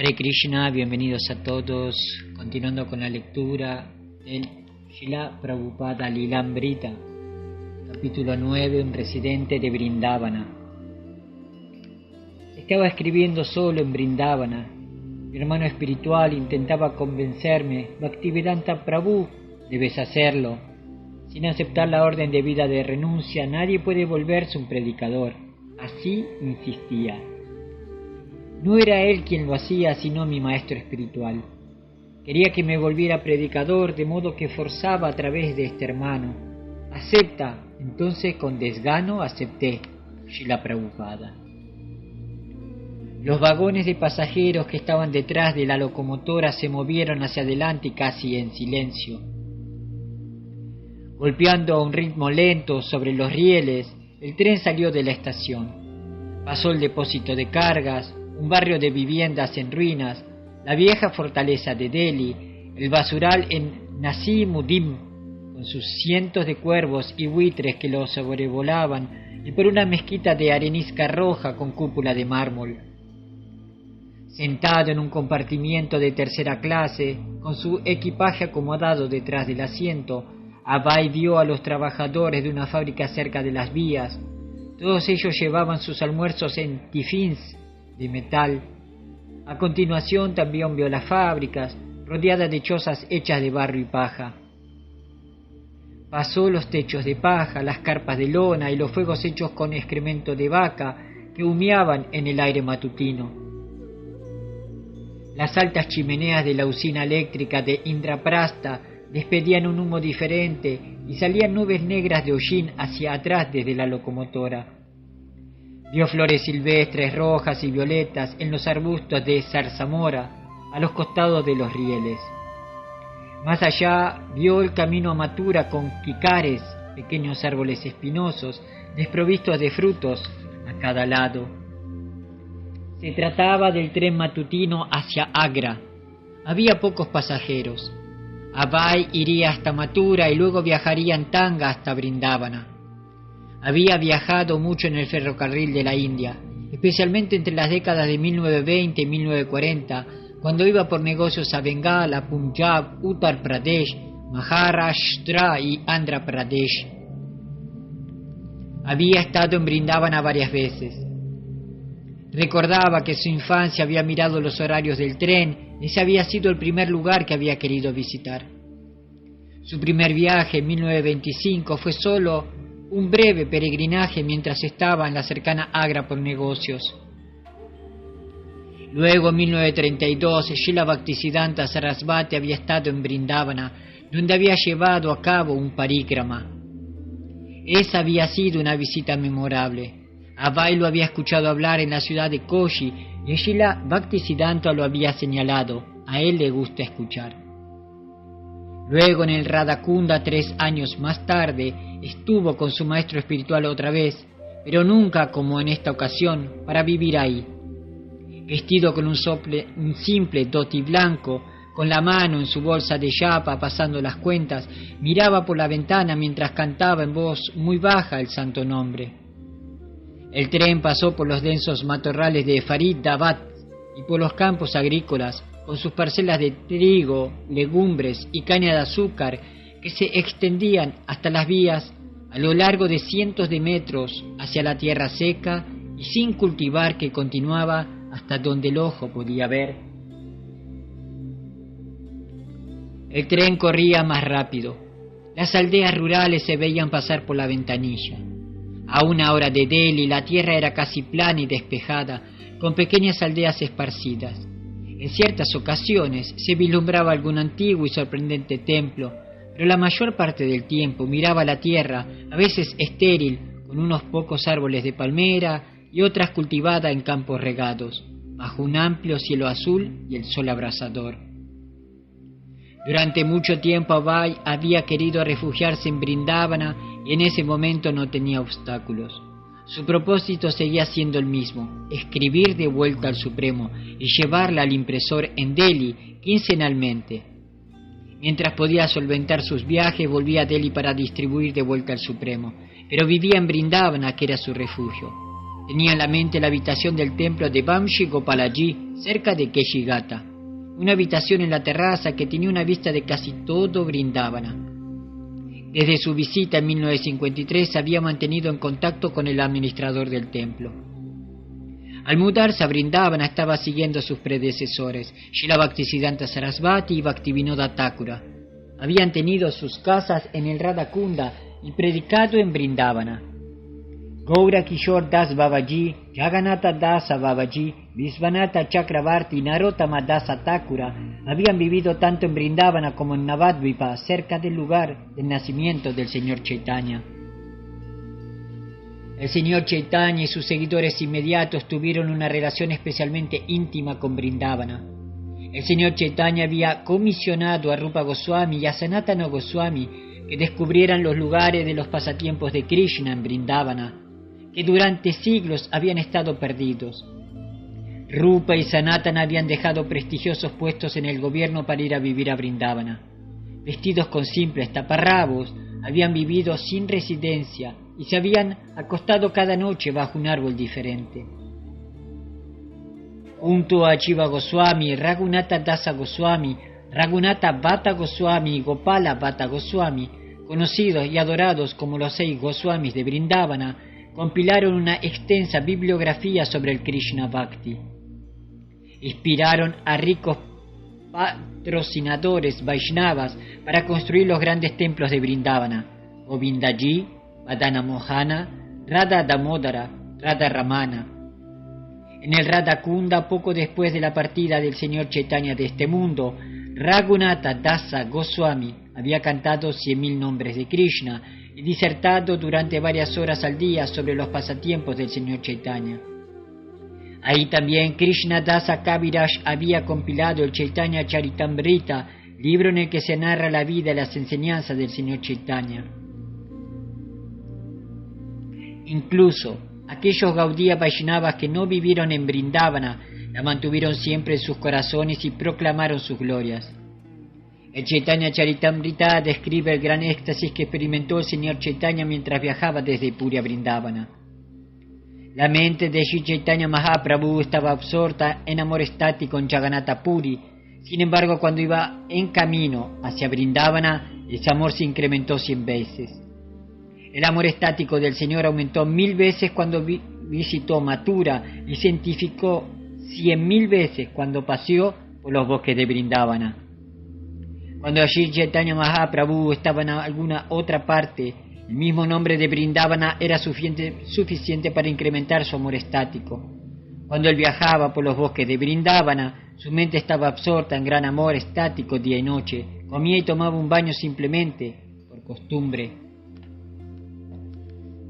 Hare Krishna, bienvenidos a todos. Continuando con la lectura del Srila Prabhupada Lilamrita, capítulo 9, un residente de Vrindavana. Estaba escribiendo solo en Vrindavana. Mi hermano espiritual intentaba convencerme: Bhaktivedanta Prabhu, debes hacerlo. Sin aceptar la orden de vida de renuncia, nadie puede volverse un predicador. Así insistía. No era él quien lo hacía, sino mi maestro espiritual. Quería que me volviera predicador, de modo que forzaba a través de este hermano. Acepta. Entonces con desgano acepté. Srila Prabhupada. Los vagones de pasajeros que estaban detrás de la locomotora se movieron hacia adelante casi en silencio. Golpeando a un ritmo lento sobre los rieles, el tren salió de la estación. Pasó el depósito de cargas, un barrio de viviendas en ruinas, la vieja fortaleza de Delhi, el basural en Nasimuddin, con sus cientos de cuervos y buitres que lo sobrevolaban, y por una mezquita de arenisca roja con cúpula de mármol. Sentado en un compartimiento de tercera clase, con su equipaje acomodado detrás del asiento, Abhay vio a los trabajadores de una fábrica cerca de las vías. Todos ellos llevaban sus almuerzos en tifins de metal. A continuación también vio las fábricas, rodeadas de chozas hechas de barro y paja. Pasó los techos de paja, las carpas de lona y los fuegos hechos con excremento de vaca que humeaban en el aire matutino. Las altas chimeneas de la usina eléctrica de Indraprastha despedían un humo diferente y salían nubes negras de hollín hacia atrás desde la locomotora. Vio flores silvestres rojas y violetas en los arbustos de zarzamora a los costados de los rieles. Más allá vio el camino a Mathura con kikares, pequeños árboles espinosos, desprovistos de frutos a cada lado. Se trataba del tren matutino hacia Agra. Había pocos pasajeros. Abhay iría hasta Mathura y luego viajaría en tanga hasta Vrindavana. Había viajado mucho en el ferrocarril de la India, especialmente entre las décadas de 1920 y 1940, cuando iba por negocios a Bengala, Punjab, Uttar Pradesh, Maharashtra y Andhra Pradesh. Había estado en Vrindavana varias veces. Recordaba que en su infancia había mirado los horarios del tren. Ese había sido el primer lugar que había querido visitar. Su primer viaje en 1925 fue solo un breve peregrinaje mientras estaba en la cercana Agra por negocios. Luego, en 1932, Srila Bhaktisiddhanta Sarasvati había estado en Vrindavana, donde había llevado a cabo un parikrama. Esa había sido una visita memorable. Abhay lo había escuchado hablar en la ciudad de Koshi y Srila Bhaktisiddhanta lo había señalado. A él le gusta escuchar. Luego, en el Radhakunda, 3 años más tarde, estuvo con su maestro espiritual otra vez, pero nunca como en esta ocasión, para vivir ahí. Vestido con un simple dhoti blanco, con la mano en su bolsa de yapa pasando las cuentas, miraba por la ventana mientras cantaba en voz muy baja el santo nombre. El tren pasó por los densos matorrales de Faridabad y por los campos agrícolas, con sus parcelas de trigo, legumbres y caña de azúcar que se extendían hasta las vías a lo largo de cientos de metros hacia la tierra seca y sin cultivar que continuaba hasta donde el ojo podía ver. El tren corría más rápido. Las aldeas rurales se veían pasar por la ventanilla. A 1 hora de Delhi la tierra era casi plana y despejada, con pequeñas aldeas esparcidas. En ciertas ocasiones se vislumbraba algún antiguo y sorprendente templo, pero la mayor parte del tiempo miraba la tierra, a veces estéril, con unos pocos árboles de palmera y otras cultivadas en campos regados, bajo un amplio cielo azul y el sol abrasador. Durante mucho tiempo Abhay había querido refugiarse en Vrindavana y en ese momento no tenía obstáculos. Su propósito seguía siendo el mismo: escribir de vuelta al Supremo y llevarla al impresor en Delhi quincenalmente. Mientras podía solventar sus viajes, volvía a Delhi para distribuir de vuelta al Supremo, pero vivía en Vrindavana, que era su refugio. Tenía en la mente la habitación del templo de Vamshi Gopalaji, cerca de Keshigata, una habitación en la terraza que tenía una vista de casi todo Vrindavana. Desde su visita en 1953 se había mantenido en contacto con el administrador del templo. Al mudarse a Vrindavana estaba siguiendo a sus predecesores, Srila Bhaktisiddhanta Sarasvati y Bhaktivinoda Thakura. Habían tenido sus casas en el Radhakunda y predicado en Vrindavana. Gaura Kishore Das Babaji, Jagannatha Dasa Babaji, Visvanatha Chakravarti y Narottama Dasa Thakura habían vivido tanto en Vrindavana como en Navadvipa, cerca del lugar del nacimiento del Señor Chaitanya. El Señor Chaitanya y sus seguidores inmediatos tuvieron una relación especialmente íntima con Vrindavana. El Señor Chaitanya había comisionado a Rupa Goswami y a Sanatana Goswami que descubrieran los lugares de los pasatiempos de Krishna en Vrindavana, que durante siglos habían estado perdidos. Rupa y Sanatana habían dejado prestigiosos puestos en el gobierno para ir a vivir a Vrindavana. Vestidos con simples taparrabos, habían vivido sin residencia y se habían acostado cada noche bajo un árbol diferente. Junto a Jiva Goswami, Raghunatha Dasa Goswami, Raghunatha Bhatta Goswami y Gopala Bhatta Goswami, conocidos y adorados como los 6 Goswamis de Vrindavana, compilaron una extensa bibliografía sobre el Krishna Bhakti. Inspiraron a ricos patrocinadores Vaishnavas para construir los grandes templos de Vrindavana: Govindaji, Vadana Mohana, Radha Damodara, Radha Ramana. En el Radhakunda, poco después de la partida del Señor Chaitanya de este mundo, Raghunatha Dasa Goswami había cantado 100.000 nombres de Krishna y disertado durante varias horas al día sobre los pasatiempos del Señor Chaitanya. Ahí también Krishna Dasa Kaviraj había compilado el Chaitanya Charitamrita, libro en el que se narra la vida y las enseñanzas del Señor Chaitanya. Incluso aquellos Gaudiya Vaishnavas que no vivieron en Vrindavana la mantuvieron siempre en sus corazones y proclamaron sus glorias. El Chaitanya Charitamrita describe el gran éxtasis que experimentó el Señor Chaitanya mientras viajaba desde Puri a Vrindavana. La mente de Sri Chaitanya Mahaprabhu estaba absorta en amor estático en Jagannatha Puri. Sin embargo, cuando iba en camino hacia Vrindavana, ese amor se incrementó 100 veces. El amor estático del Señor aumentó 1000 veces cuando visitó Mathura y se intensificó 100.000 veces cuando paseó por los bosques de Vrindavana. Cuando Sri Chaitanya Mahaprabhu estaba en alguna otra parte, el mismo nombre de Vrindavana era suficiente para incrementar su amor estático. Cuando él viajaba por los bosques de Vrindavana, su mente estaba absorta en gran amor estático día y noche. Comía y tomaba un baño simplemente por costumbre.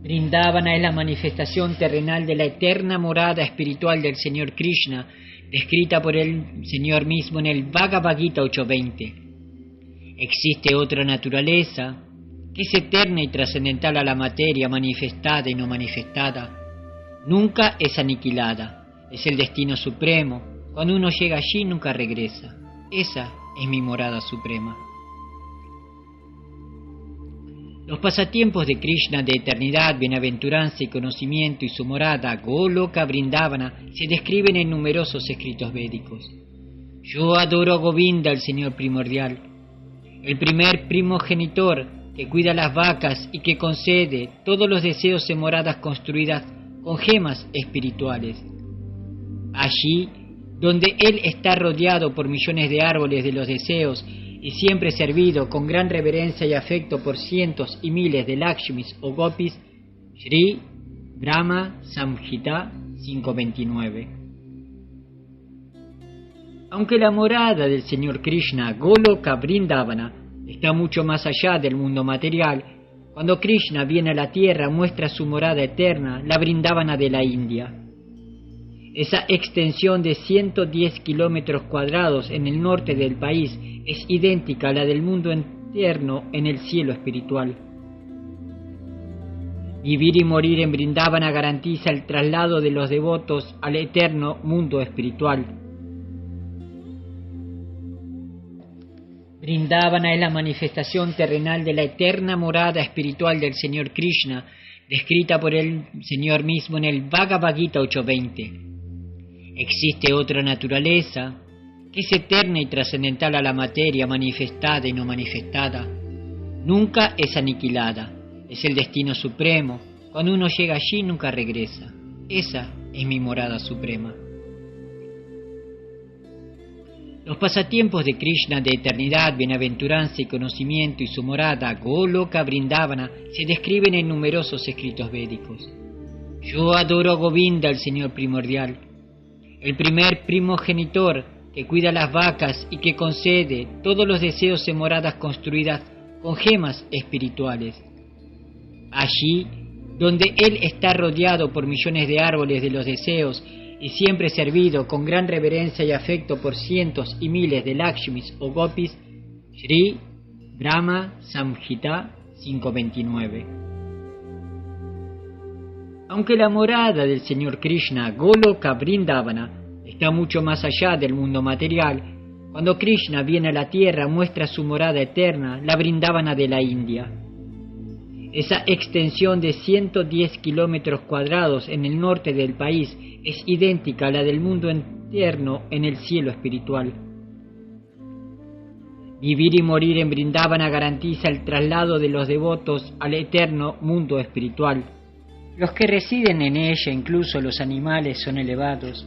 Vrindavana es la manifestación terrenal de la eterna morada espiritual del Señor Krishna, descrita por el Señor mismo en el Bhagavad Gita 8.20. Existe otra naturaleza que es eterna y trascendental a la materia manifestada y no manifestada. Nunca es aniquilada, es el destino supremo. Cuando uno llega allí nunca regresa. Esa es mi morada suprema. Los pasatiempos de Krishna de eternidad, bienaventuranza y conocimiento y su morada, Goloka Vrindavana, se describen en numerosos escritos védicos. Yo adoro a Govinda, el Señor primordial, el primer primogenitor que cuida las vacas y que concede todos los deseos en moradas construidas con gemas espirituales. Allí, donde Él está rodeado por millones de árboles de los deseos y siempre servido con gran reverencia y afecto por cientos y miles de Lakshmis o Gopis, Sri Brahma Samhita 5.29. Aunque la morada del Señor Krishna, Goloka Vrindavana, está mucho más allá del mundo material, cuando Krishna viene a la tierra muestra su morada eterna, la Vrindavana de la India. Esa extensión de 110 kilómetros cuadrados en el norte del país es idéntica a la del mundo eterno en el cielo espiritual. Vivir y morir en Vrindavana garantiza el traslado de los devotos al eterno mundo espiritual. Vrindavana es la manifestación terrenal de la eterna morada espiritual del Señor Krishna, descrita por el Señor mismo en el Bhagavad Gita 8.20. Existe otra naturaleza que es eterna y trascendental a la materia manifestada y no manifestada. Nunca es aniquilada, es el destino supremo. Cuando uno llega allí nunca regresa. Esa es mi morada suprema. Los pasatiempos de Krishna de eternidad, bienaventuranza y conocimiento y su morada Goloka Vrindavana se describen en numerosos escritos védicos. Yo adoro a Govinda, el Señor primordial, el primer primogenitor que cuida las vacas y que concede todos los deseos en moradas construidas con gemas espirituales. Allí, donde Él está rodeado por millones de árboles de los deseos y siempre servido con gran reverencia y afecto por cientos y miles de Lakshmis o Gopis, Sri Brahma Samhita 5.29. Aunque la morada del Señor Krishna, Goloka Vrindavana, está mucho más allá del mundo material, cuando Krishna viene a la tierra muestra su morada eterna, la Vrindavana de la India. Esa extensión de 110 kilómetros cuadrados en el norte del país es idéntica a la del mundo eterno en el cielo espiritual. Vivir y morir en Vrindavana garantiza el traslado de los devotos al eterno mundo espiritual. Los que residen en ella, incluso los animales, son elevados.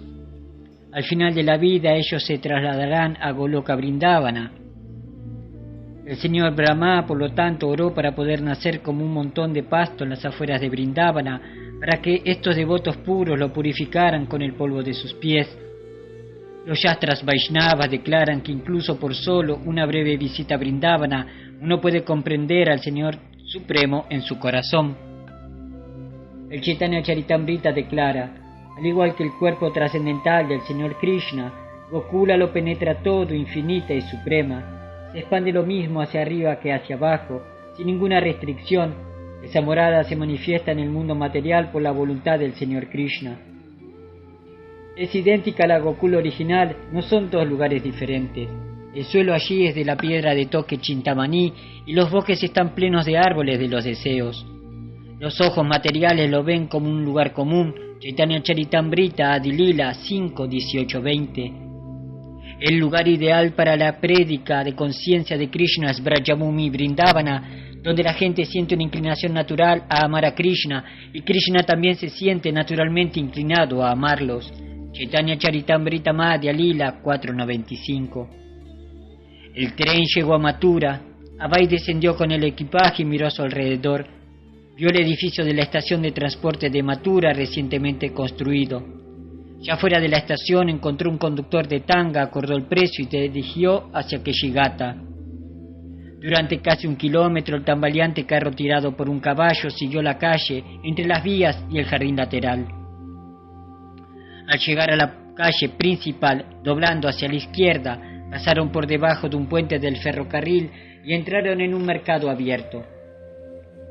Al final de la vida ellos se trasladarán a Goloka Vrindavana. El señor Brahma, por lo tanto, oró para poder nacer como un montón de pasto en las afueras de Vrindavana, para que estos devotos puros lo purificaran con el polvo de sus pies. Los Yastras Vaishnavas declaran que incluso por solo una breve visita a Vrindavana, uno puede comprender al Señor Supremo en su corazón. El Chaitanya Charitamrita declara: al igual que el cuerpo trascendental del Señor Krishna, Gokula lo penetra todo, infinita y suprema. Se expande lo mismo hacia arriba que hacia abajo, sin ninguna restricción. Esa morada se manifiesta en el mundo material por la voluntad del Señor Krishna. Es idéntica a la Gokula original, no son dos lugares diferentes. El suelo allí es de la piedra de toque Chintamani y los bosques están plenos de árboles de los deseos. Los ojos materiales lo ven como un lugar común. Chaitanya Charitamrita Adilila 5:18-20. El lugar ideal para la prédica de conciencia de Krishna es Brajabhumi Vrindavana, donde la gente siente una inclinación natural a amar a Krishna y Krishna también se siente naturalmente inclinado a amarlos. Chaitanya Charitamrita Madhya Lila 4:95. El tren llegó a Mathura. Abai descendió con el equipaje y miró a su alrededor. Vio el edificio de la estación de transporte de Mathura recientemente construido. Ya fuera de la estación encontró un conductor de tanga, acordó el precio y se dirigió hacia Keshigata. Durante casi 1 kilómetro el tambaleante carro tirado por un caballo siguió la calle entre las vías y el jardín lateral. Al llegar a la calle principal, doblando hacia la izquierda, pasaron por debajo de un puente del ferrocarril y entraron en un mercado abierto.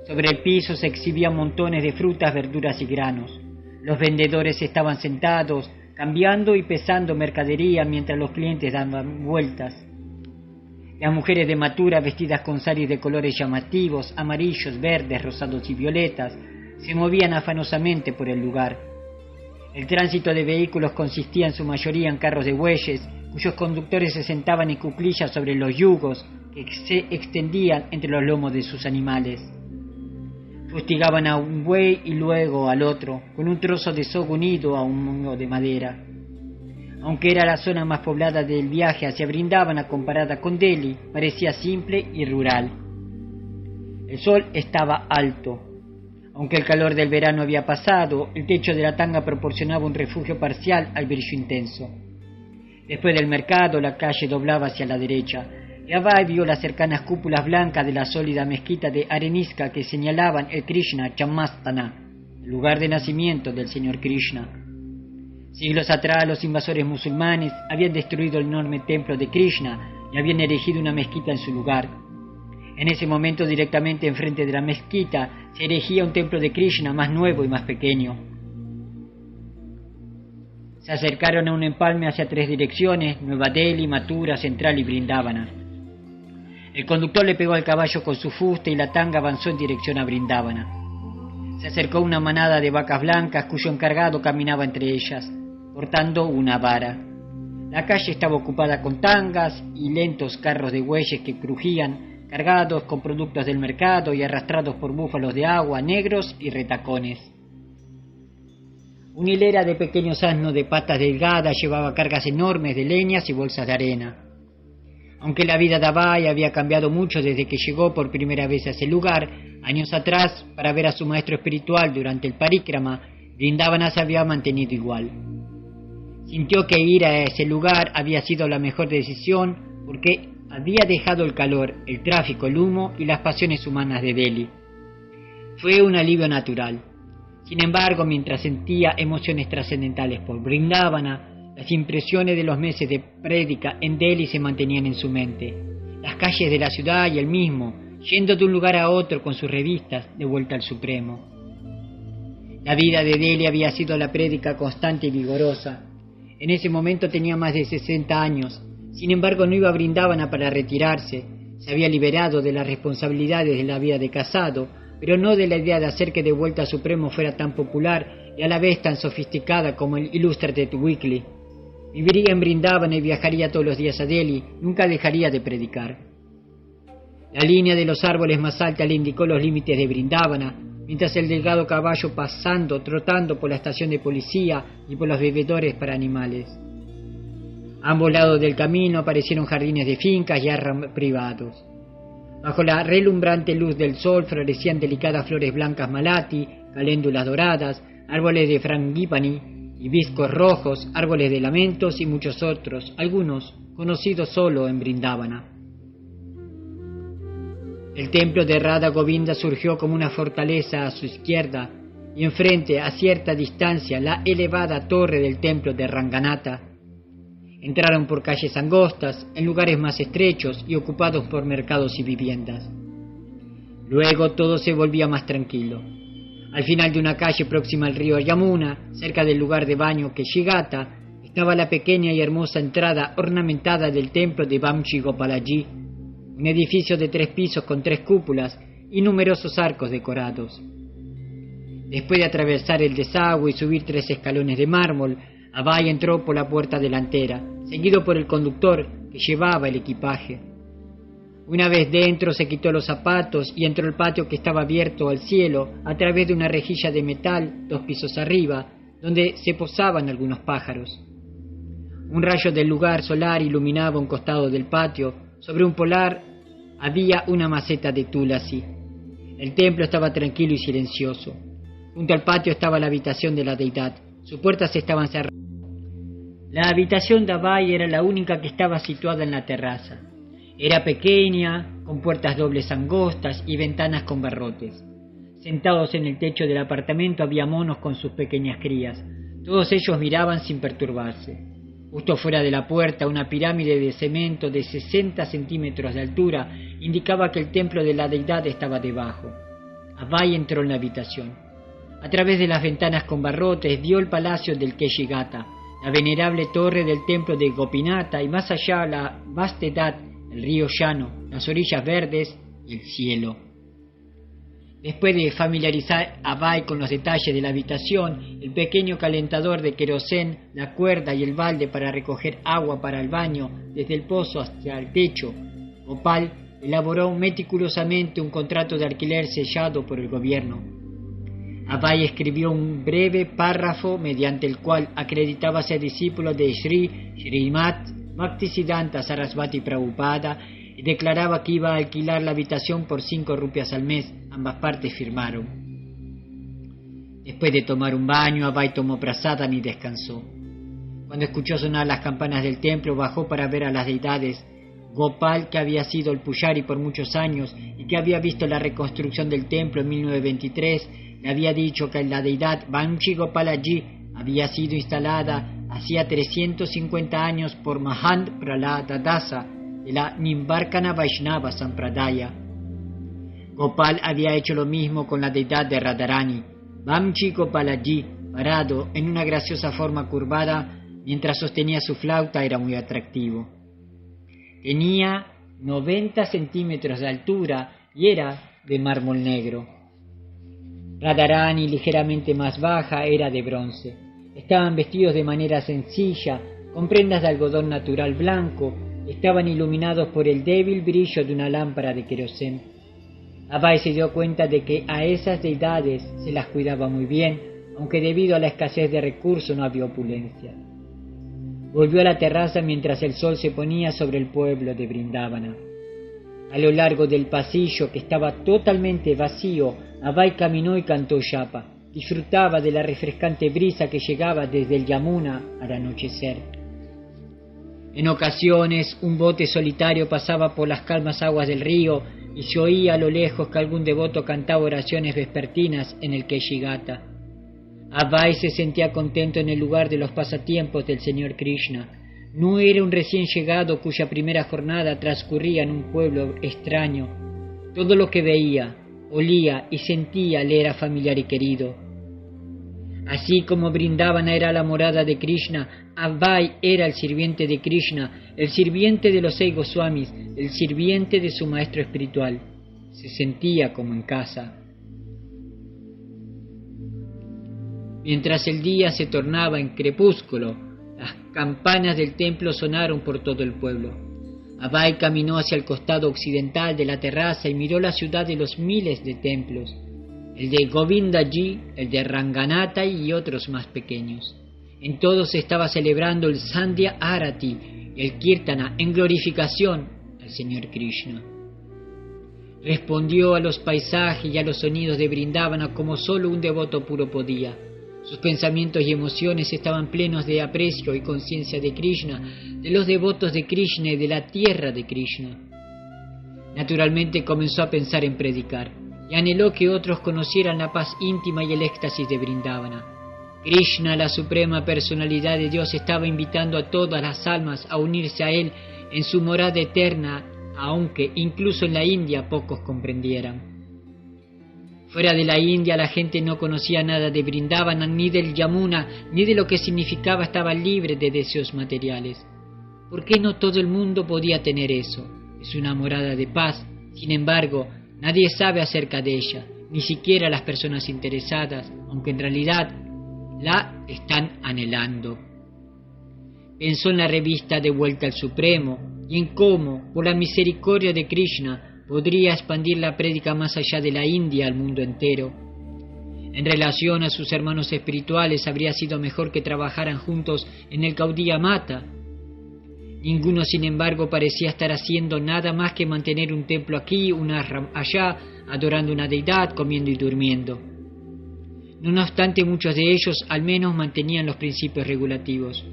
Sobre el piso se exhibían montones de frutas, verduras y granos. Los vendedores estaban sentados, cambiando y pesando mercadería mientras los clientes daban vueltas. Las mujeres de Mathura, vestidas con saris de colores llamativos, amarillos, verdes, rosados y violetas, se movían afanosamente por el lugar. El tránsito de vehículos consistía en su mayoría en carros de bueyes, cuyos conductores se sentaban en cuclillas sobre los yugos que se extendían entre los lomos de sus animales. Fustigaban a un buey y luego al otro, con un trozo de soga unido a un mongo de madera. Aunque era la zona más poblada del viaje hacia Vrindavana comparada con Delhi, parecía simple y rural. El sol estaba alto. Aunque el calor del verano había pasado, el techo de la tanga proporcionaba un refugio parcial al brillo intenso. Después del mercado, la calle doblaba hacia la derecha. Y Abai vio las cercanas cúpulas blancas de la sólida mezquita de Arenisca que señalaban el Krishna Chamastana, el lugar de nacimiento del Señor Krishna. Siglos atrás, los invasores musulmanes habían destruido el enorme templo de Krishna y habían erigido una mezquita en su lugar. En ese momento, directamente enfrente de la mezquita, se erigía un templo de Krishna más nuevo y más pequeño. Se acercaron a un empalme hacia 3 direcciones: Nueva Delhi, Mathura, Central y Vrindavana. El conductor le pegó al caballo con su fusta y la tanga avanzó en dirección a Vrindavana. Se acercó una manada de vacas blancas cuyo encargado caminaba entre ellas, portando una vara. La calle estaba ocupada con tangas y lentos carros de bueyes que crujían, cargados con productos del mercado y arrastrados por búfalos de agua, negros y retacones. Una hilera de pequeños asnos de patas delgadas llevaba cargas enormes de leñas y bolsas de arena. Aunque la vida de Abai había cambiado mucho desde que llegó por primera vez a ese lugar, años atrás, para ver a su maestro espiritual durante el paríkrama, Vrindavana se había mantenido igual. Sintió que ir a ese lugar había sido la mejor decisión porque había dejado el calor, el tráfico, el humo y las pasiones humanas de Delhi. Fue un alivio natural. Sin embargo, mientras sentía emociones trascendentales por Vrindavana, las impresiones de los meses de prédica en Delhi se mantenían en su mente. Las calles de la ciudad y él mismo, yendo de un lugar a otro con sus revistas, de vuelta al Supremo. La vida de Delhi había sido la prédica constante y vigorosa. En ese momento tenía más de 60 años. Sin embargo, no iba a Vrindavana para retirarse. Se había liberado de las responsabilidades de la vida de casado, pero no de la idea de hacer que de vuelta al Supremo fuera tan popular y a la vez tan sofisticada como el Illustrated Weekly. Viviría en Vrindavana y viajaría todos los días a Delhi, nunca dejaría de predicar. La línea de los árboles más alta le indicó los límites de Vrindavana, mientras el delgado caballo trotando por la estación de policía y por los bebedores para animales. A ambos lados del camino aparecieron jardines de fincas y arras privados. Bajo la relumbrante luz del sol florecían delicadas flores blancas malati, caléndulas doradas, árboles de frangípani, hibiscos rojos, árboles de lamentos y muchos otros, algunos conocidos solo en Vrindavana. El templo de Radha Govinda surgió como una fortaleza a su izquierda y enfrente, a cierta distancia, la elevada torre del templo de Ranganatha. Entraron por calles angostas, en lugares más estrechos y ocupados por mercados y viviendas. Luego todo se volvía más tranquilo. Al final de una calle próxima al río Yamuna, cerca del lugar de baño Keshigata, estaba la pequeña y hermosa entrada ornamentada del templo de Vamchi Gopalaji, un edificio de 3 pisos con 3 cúpulas y numerosos arcos decorados. Después de atravesar el desagüe y subir 3 escalones de mármol, Abai entró por la puerta delantera, seguido por el conductor que llevaba el equipaje. Una vez dentro se quitó los zapatos y entró al patio que estaba abierto al cielo a través de una rejilla de metal 2 pisos arriba, donde se posaban algunos pájaros. Un rayo del lugar solar iluminaba un costado del patio. Sobre un polar había una maceta de tulasi. El templo estaba tranquilo y silencioso. Junto al patio estaba la habitación de la deidad. Sus puertas estaban cerradas. La habitación de Abai era la única que estaba situada en la terraza. Era pequeña, con puertas dobles angostas y ventanas con barrotes. Sentados en el techo del apartamento había monos con sus pequeñas crías. Todos ellos miraban sin perturbarse. Justo fuera de la puerta, una pirámide de cemento de 60 centímetros de altura indicaba que el templo de la deidad estaba debajo. Abai entró en la habitación. A través de las ventanas con barrotes vio el palacio del Keshigata, la venerable torre del templo de Gopinatha y más allá la vastedad, el río llano, las orillas verdes y el cielo. Después de familiarizar a Abai con los detalles de la habitación, el pequeño calentador de querosén, la cuerda y el balde para recoger agua para el baño desde el pozo hasta el techo, Gopal elaboró meticulosamente un contrato de alquiler sellado por el gobierno. Abai escribió un breve párrafo mediante el cual acreditaba ser discípulo de Srimad Bhaktisiddhanta Sarasvati Prabhupada y declaraba que iba a alquilar la habitación por 5 rupias al mes. Ambas partes firmaron. Después de tomar un baño, Abai tomó prasadam y descansó. Cuando escuchó sonar las campanas del templo, bajó para ver a las deidades. Gopal, que había sido el pujari por muchos años y que había visto la reconstrucción del templo en 1923, le había dicho que la deidad Vamchi Gopalaji había sido instalada hacía 350 años por Mahant Prahlada Dasa de la Nimbarkana Vaishnava Sampradaya. Gopal había hecho lo mismo con la deidad de Radharani. Vamchi Gopalaji, parado en una graciosa forma curvada mientras sostenía su flauta, era muy atractivo. Tenía 90 centímetros de altura y era de mármol negro. Radharani, ligeramente más baja, era de bronce. Estaban vestidos de manera sencilla, con prendas de algodón natural blanco, y estaban iluminados por el débil brillo de una lámpara de querosén. Abai se dio cuenta de que a esas deidades se las cuidaba muy bien, aunque debido a la escasez de recursos no había opulencia. Volvió a la terraza mientras el sol se ponía sobre el pueblo de Brindávana. A lo largo del pasillo, que estaba totalmente vacío, Abai caminó y cantó yapa. Disfrutaba de la refrescante brisa que llegaba desde el Yamuna al anochecer. En ocasiones, un bote solitario pasaba por las calmas aguas del río y se oía a lo lejos que algún devoto cantaba oraciones vespertinas en el Keshigata. Abai se sentía contento en el lugar de los pasatiempos del Señor Krishna. No era un recién llegado cuya primera jornada transcurría en un pueblo extraño. Todo lo que veía, olía y sentía le era familiar y querido. Así como Brindávana era la morada de Krishna, Abai era el sirviente de Krishna, el sirviente de los 6 Goswamis, el sirviente de su maestro espiritual. Se sentía como en casa. Mientras el día se tornaba en crepúsculo, las campanas del templo sonaron por todo el pueblo. Abai caminó hacia el costado occidental de la terraza y miró la ciudad de los miles de templos, el de Govindaji, el de Ranganatha y otros más pequeños. En todos se estaba celebrando el Sandhya Arati y el Kirtana en glorificación al Señor Krishna. Respondió a los paisajes y a los sonidos de Brindávana como solo un devoto puro podía. Sus pensamientos y emociones estaban plenos de aprecio y conciencia de Krishna, de los devotos de Krishna y de la tierra de Krishna. Naturalmente comenzó a pensar en predicar, y anheló que otros conocieran la paz íntima y el éxtasis de Brindávana. Krishna, la suprema personalidad de Dios, estaba invitando a todas las almas a unirse a Él en su morada eterna, aunque incluso en la India pocos comprendieran. Fuera de la India la gente no conocía nada de Brindávana, ni del Yamuna, ni de lo que significaba estaba libre de deseos materiales. ¿Por qué no todo el mundo podía tener eso? Es una morada de paz. Sin embargo, nadie sabe acerca de ella, ni siquiera las personas interesadas, aunque en realidad la están anhelando. Pensó en la revista De Vuelta al Supremo y en cómo, por la misericordia de Krishna, podría expandir la prédica más allá de la India al mundo entero. En relación a sus hermanos espirituales, habría sido mejor que trabajaran juntos en el Gaudiya Mata. Ninguno, sin embargo, parecía estar haciendo nada más que mantener un templo aquí, un ashram allá, adorando una deidad, comiendo y durmiendo. No obstante, muchos de ellos al menos mantenían los principios regulativos.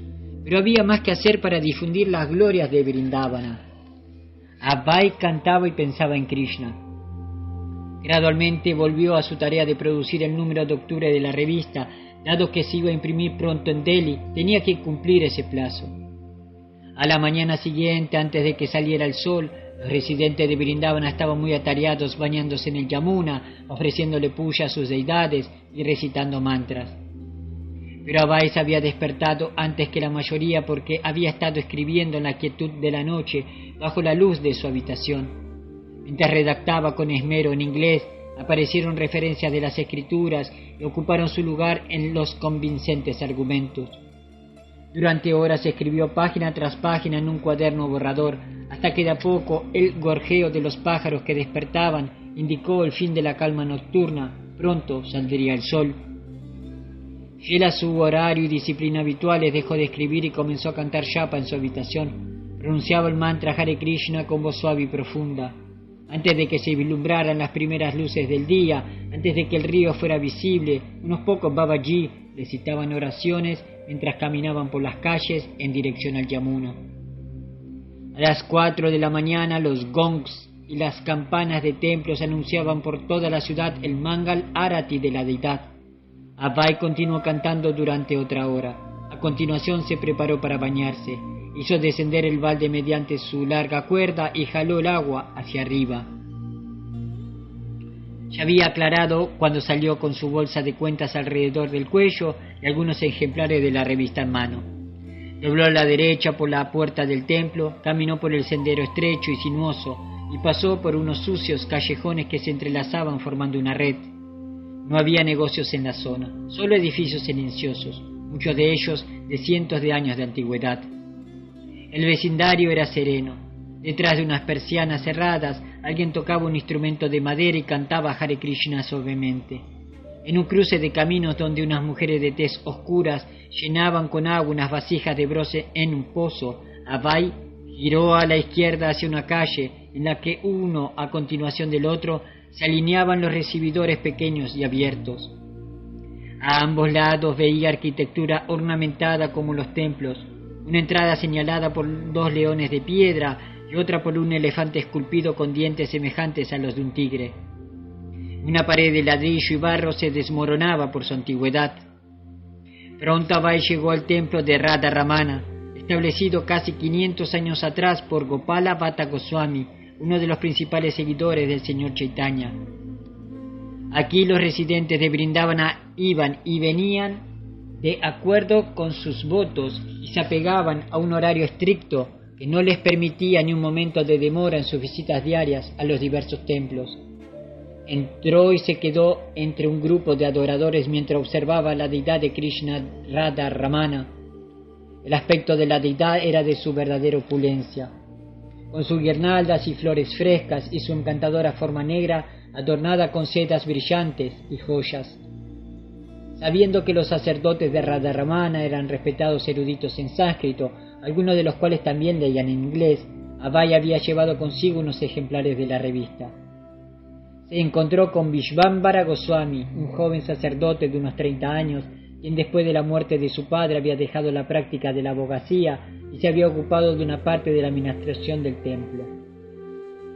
Pero había más que hacer para difundir las glorias de Brindávana. Abai cantaba y pensaba en Krishna. Gradualmente volvió a su tarea de producir el número de octubre de la revista, dado que se iba a imprimir pronto en Delhi, tenía que cumplir ese plazo. A la mañana siguiente, antes de que saliera el sol, los residentes de Brindávana estaban muy atareados bañándose en el Yamuna, ofreciéndole puya a sus deidades y recitando mantras. Pero Abai se había despertado antes que la mayoría porque había estado escribiendo en la quietud de la noche bajo la luz de su habitación. Mientras redactaba con esmero en inglés, aparecieron referencias de las escrituras y ocuparon su lugar en los convincentes argumentos. Durante horas escribió página tras página en un cuaderno borrador, hasta que de a poco el gorjeo de los pájaros que despertaban indicó el fin de la calma nocturna. Pronto saldría el sol. Fiel a su horario y disciplina habituales, dejó de escribir y comenzó a cantar yapa en su habitación. Pronunciaba el mantra Hare Krishna con voz suave y profunda. Antes de que se vislumbraran las primeras luces del día, antes de que el río fuera visible, unos pocos Babaji recitaban oraciones mientras caminaban por las calles en dirección al Yamuna. A las 4 de la mañana los gongs y las campanas de templos anunciaban por toda la ciudad el Mangal Arati de la deidad. Abai continuó cantando durante otra hora. A continuación se preparó para bañarse. Hizo descender el balde mediante su larga cuerda y jaló el agua hacia arriba. Ya había aclarado cuando salió con su bolsa de cuentas alrededor del cuello y algunos ejemplares de la revista en mano. Dobló a la derecha por la puerta del templo, caminó por el sendero estrecho y sinuoso y pasó por unos sucios callejones que se entrelazaban formando una red. No había negocios en la zona, solo edificios silenciosos, muchos de ellos de cientos de años de antigüedad. El vecindario era sereno. Detrás de unas persianas cerradas, alguien tocaba un instrumento de madera y cantaba Hare Krishna suavemente. En un cruce de caminos donde unas mujeres de tez oscuras llenaban con agua unas vasijas de bronce en un pozo, Abai giró a la izquierda hacia una calle en la que uno a continuación del otro se alineaban los recibidores pequeños y abiertos. A ambos lados veía arquitectura ornamentada como los templos, una entrada señalada por 2 leones de piedra y otra por un elefante esculpido con dientes semejantes a los de un tigre. Una pared de ladrillo y barro se desmoronaba por su antigüedad. Pronto Abai llegó al templo de Radha Ramana, establecido casi 500 años atrás por Gopala Bhatta Goswami, uno de los principales seguidores del señor Chaitanya. Aquí los residentes de Vrindavana iban y venían de acuerdo con sus votos y se apegaban a un horario estricto que no les permitía ni un momento de demora en sus visitas diarias a los diversos templos. Entró y se quedó entre un grupo de adoradores mientras observaba a la deidad de Krishna, Radha Ramana. El aspecto de la deidad era de su verdadera opulencia. Con sus guirnaldas y flores frescas y su encantadora forma negra adornada con sedas brillantes y joyas. Sabiendo que los sacerdotes de Radha Ramana eran respetados eruditos en sánscrito, algunos de los cuales también leían en inglés, Abai había llevado consigo unos ejemplares de la revista. Se encontró con Vishvambara Goswami, un joven sacerdote de unos 30 años, quien después de la muerte de su padre había dejado la práctica de la abogacía y se había ocupado de una parte de la administración del templo.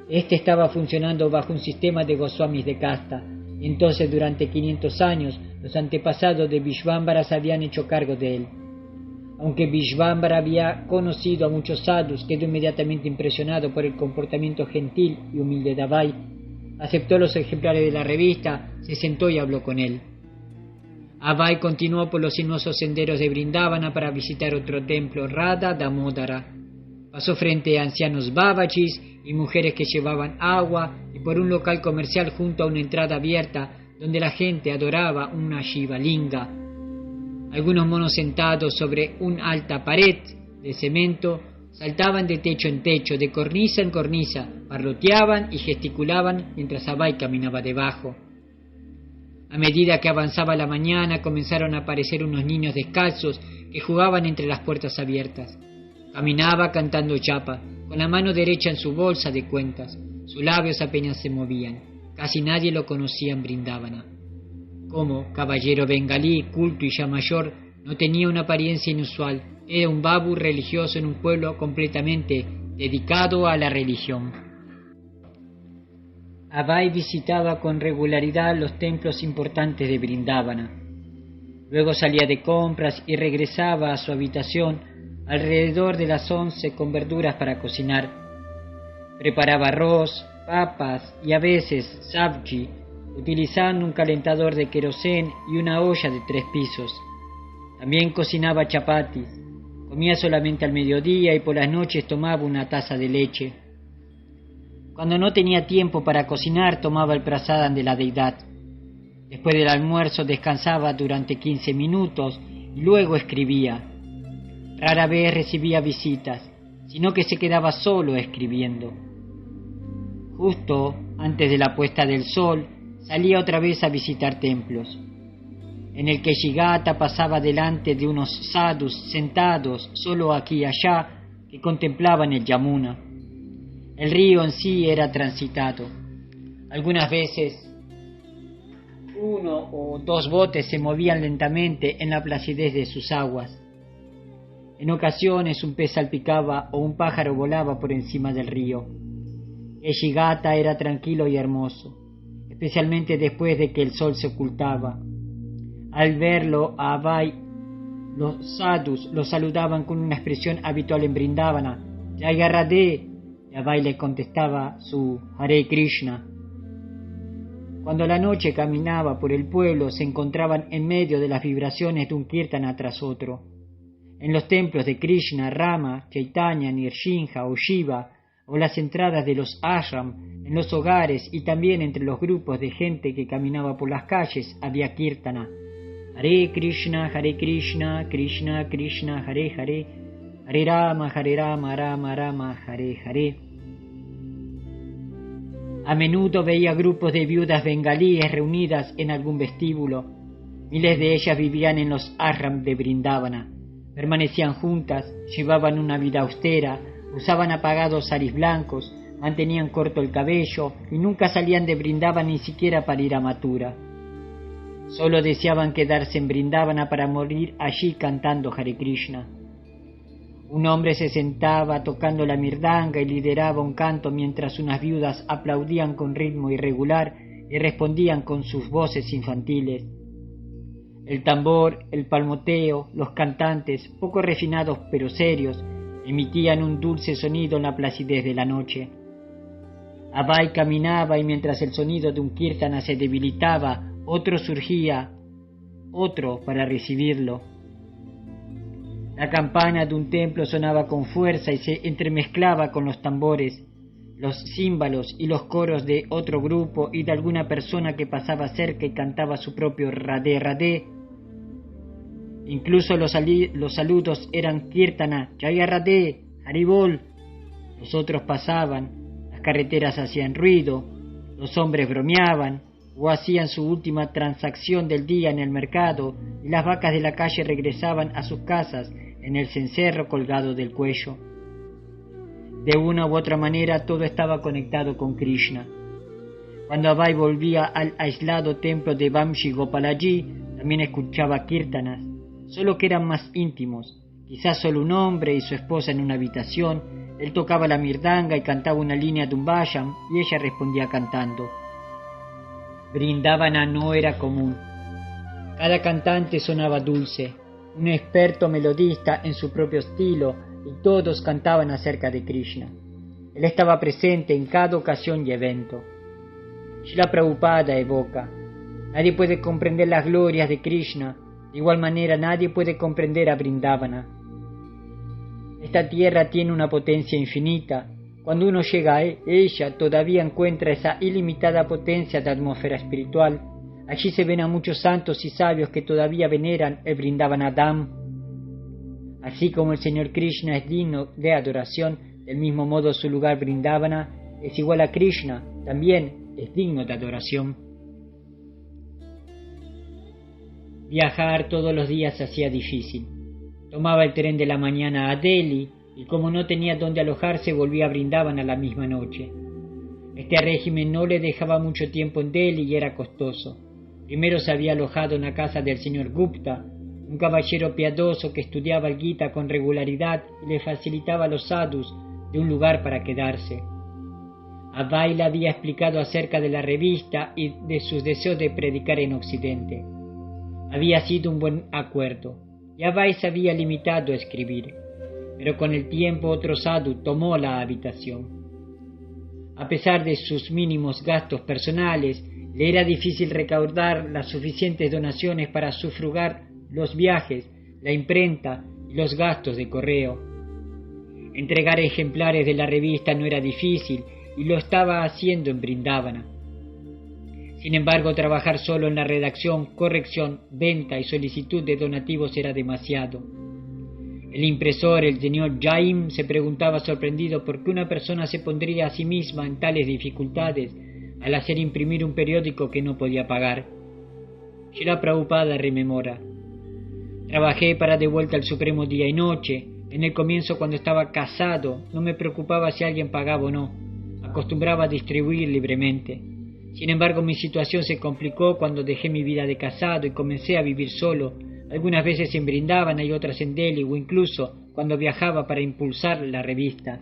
Este estaba funcionando bajo un sistema de Goswamis de casta, y entonces durante 500 años los antepasados de Vishvambara se habían hecho cargo de él. Aunque Vishvambara había conocido a muchos sadhus, quedó inmediatamente impresionado por el comportamiento gentil y humilde de Abai. Aceptó los ejemplares de la revista, se sentó y habló con él. Abai continuó por los sinuosos senderos de Vrindavana para visitar otro templo, Radha Damodara. Pasó frente a ancianos babachis y mujeres que llevaban agua y por un local comercial junto a una entrada abierta donde la gente adoraba una Shiva Linga. Algunos monos sentados sobre una alta pared de cemento saltaban de techo en techo, de cornisa en cornisa, parloteaban y gesticulaban mientras Abai caminaba debajo. A medida que avanzaba la mañana comenzaron a aparecer unos niños descalzos que jugaban entre las puertas abiertas. Caminaba cantando chapa, con la mano derecha en su bolsa de cuentas. Sus labios apenas se movían. Casi nadie lo conocía en Vrindavana. Como caballero bengalí, culto y ya mayor, no tenía una apariencia inusual. Era un babu religioso en un pueblo completamente dedicado a la religión. Abai visitaba con regularidad los templos importantes de Vrindavana. Luego salía de compras y regresaba a su habitación alrededor de las 11 con verduras para cocinar. Preparaba arroz, papas y a veces sabji, utilizando un calentador de querosén y una olla de 3 pisos. También cocinaba chapatis. Comía solamente al mediodía y por las noches tomaba una taza de leche. Cuando no tenía tiempo para cocinar, tomaba el prasadam de la deidad. Después del almuerzo descansaba durante 15 minutos y luego escribía. Rara vez recibía visitas, sino que se quedaba solo escribiendo. Justo antes de la puesta del sol, salía otra vez a visitar templos. En el que Shigata pasaba delante de unos sadhus sentados solo aquí y allá que contemplaban el Yamuna. El río en sí era transitado. Algunas veces 1 o 2 botes se movían lentamente en la placidez de sus aguas. En ocasiones un pez salpicaba o un pájaro volaba por encima del río. El Shigata era tranquilo y hermoso, especialmente después de que el sol se ocultaba. Al verlo a Abai, los sadhus lo saludaban con una expresión habitual en Vrindavana, Jaya Radhe, y Abai le contestaba su Hare Krishna. Cuando la noche caminaba por el pueblo, se encontraban en medio de las vibraciones de un kirtana tras otro. En los templos de Krishna, Rama, Chaitanya, Nrsimha o Shiva, o las entradas de los ashram, en los hogares y también entre los grupos de gente que caminaba por las calles había kirtana. Hare Krishna, Krishna Krishna, Hare Hare, Hare Rama, Rama Rama, Hare Hare. A menudo veía grupos de viudas bengalíes reunidas en algún vestíbulo. Miles de ellas vivían en los ashram de Vrindavana. Permanecían juntas, llevaban una vida austera, usaban apagados saris blancos, mantenían corto el cabello y nunca salían de Vrindavana ni siquiera para ir a Mathura. Solo deseaban quedarse en Vrindavana para morir allí cantando Hare Krishna. Un hombre se sentaba tocando la mirdanga y lideraba un canto mientras unas viudas aplaudían con ritmo irregular y respondían con sus voces infantiles. El tambor, el palmoteo, los cantantes, poco refinados pero serios, emitían un dulce sonido en la placidez de la noche. Abai caminaba y mientras el sonido de un kirtana se debilitaba, otro surgía, otro para recibirlo. La campana de un templo sonaba con fuerza y se entremezclaba con los tambores, los címbalos y los coros de otro grupo y de alguna persona que pasaba cerca y cantaba su propio Radhe Radhe. Incluso los saludos eran kirtana, Jaya Radhe, Haribol. Los otros pasaban, las carreteras hacían ruido, los hombres bromeaban o hacían su última transacción del día en el mercado y las vacas de la calle regresaban a sus casas en el cencerro colgado del cuello. De una u otra manera todo estaba conectado con Krishna. Cuando Abai volvía al aislado templo de Vamshi Gopalaji, también escuchaba kirtanas, solo que eran más íntimos, quizás solo un hombre y su esposa en una habitación. Él tocaba la mirdanga y cantaba una línea de un bhajam y ella respondía cantando. Vrindavana no era común. Cada cantante sonaba dulce, un experto melodista en su propio estilo, y todos cantaban acerca de Krishna. Él estaba presente en cada ocasión y evento. Srila Prabhupada evoca: nadie puede comprender las glorias de Krishna, de igual manera nadie puede comprender a Vrindavana. Esta tierra tiene una potencia infinita. Cuando uno llega a ella, todavía encuentra esa ilimitada potencia de atmósfera espiritual. Allí se ven a muchos santos y sabios que todavía veneran el Vrindavana Dham. Así como el Señor Krishna es digno de adoración, del mismo modo su lugar Vrindavana es igual a Krishna, también es digno de adoración. Viajar todos los días hacía difícil. Tomaba el tren de la mañana a Delhi y como no tenía dónde alojarse volvía a Vrindavana la misma noche. Este régimen no le dejaba mucho tiempo en Delhi y era costoso. Primero se había alojado en la casa del señor Gupta, un caballero piadoso que estudiaba el Gita con regularidad y le facilitaba a los sadhus de un lugar para quedarse. Abai le había explicado acerca de la revista y de sus deseos de predicar en Occidente. Había sido un buen acuerdo, y Abai se había limitado a escribir, pero con el tiempo otro sadhu tomó la habitación. A pesar de sus mínimos gastos personales, le era difícil recaudar las suficientes donaciones para sufragar los viajes, la imprenta y los gastos de correo. Entregar ejemplares de la revista no era difícil y lo estaba haciendo en Vrindavana. Sin embargo, trabajar solo en la redacción, corrección, venta y solicitud de donativos era demasiado. El impresor, el señor Jaim, se preguntaba sorprendido por qué una persona se pondría a sí misma en tales dificultades al hacer imprimir un periódico que no podía pagar. Srila Prabhupada rememora: trabajé para de vuelta al Supremo día y noche. En el comienzo, cuando estaba casado, no me preocupaba si alguien pagaba o no. Acostumbraba a distribuir libremente. Sin embargo, mi situación se complicó cuando dejé mi vida de casado y comencé a vivir solo, algunas veces en Vrindavana y otras en Delhi, o incluso cuando viajaba para impulsar la revista.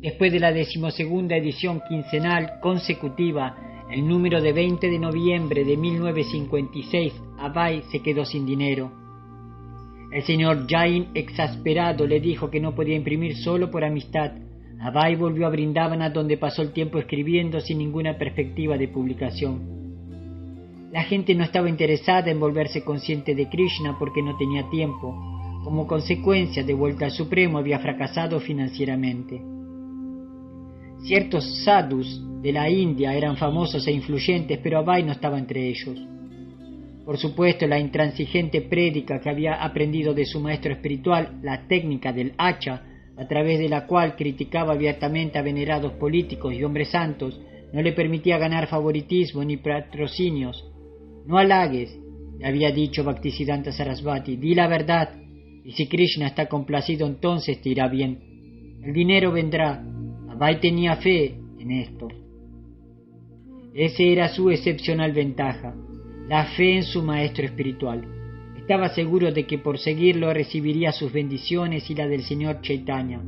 Después de la 12ª edición quincenal consecutiva, el número de 20 de noviembre de 1956, Abai se quedó sin dinero. El señor Jain, exasperado, le dijo que no podía imprimir solo por amistad. Abai volvió a Vrindavana, donde pasó el tiempo escribiendo sin ninguna perspectiva de publicación. La gente no estaba interesada en volverse consciente de Krishna porque no tenía tiempo. como consecuencia, de vuelta al Supremo, había fracasado financieramente. Ciertos sadhus de la India eran famosos e influyentes, pero Abai no estaba entre ellos. Por supuesto, la intransigente prédica que había aprendido de su maestro espiritual, la técnica del hacha, a través de la cual criticaba abiertamente a venerados políticos y hombres santos, no le permitía ganar favoritismo ni patrocinios. No halagues, le había dicho Bhaktisiddhanta Sarasvati, di la verdad, y si Krishna está complacido entonces te irá bien. El dinero vendrá. Abai tenía fe en esto. Esa era su excepcional ventaja, la fe en su maestro espiritual. Estaba seguro de que por seguirlo recibiría sus bendiciones y la del señor Chaitanya.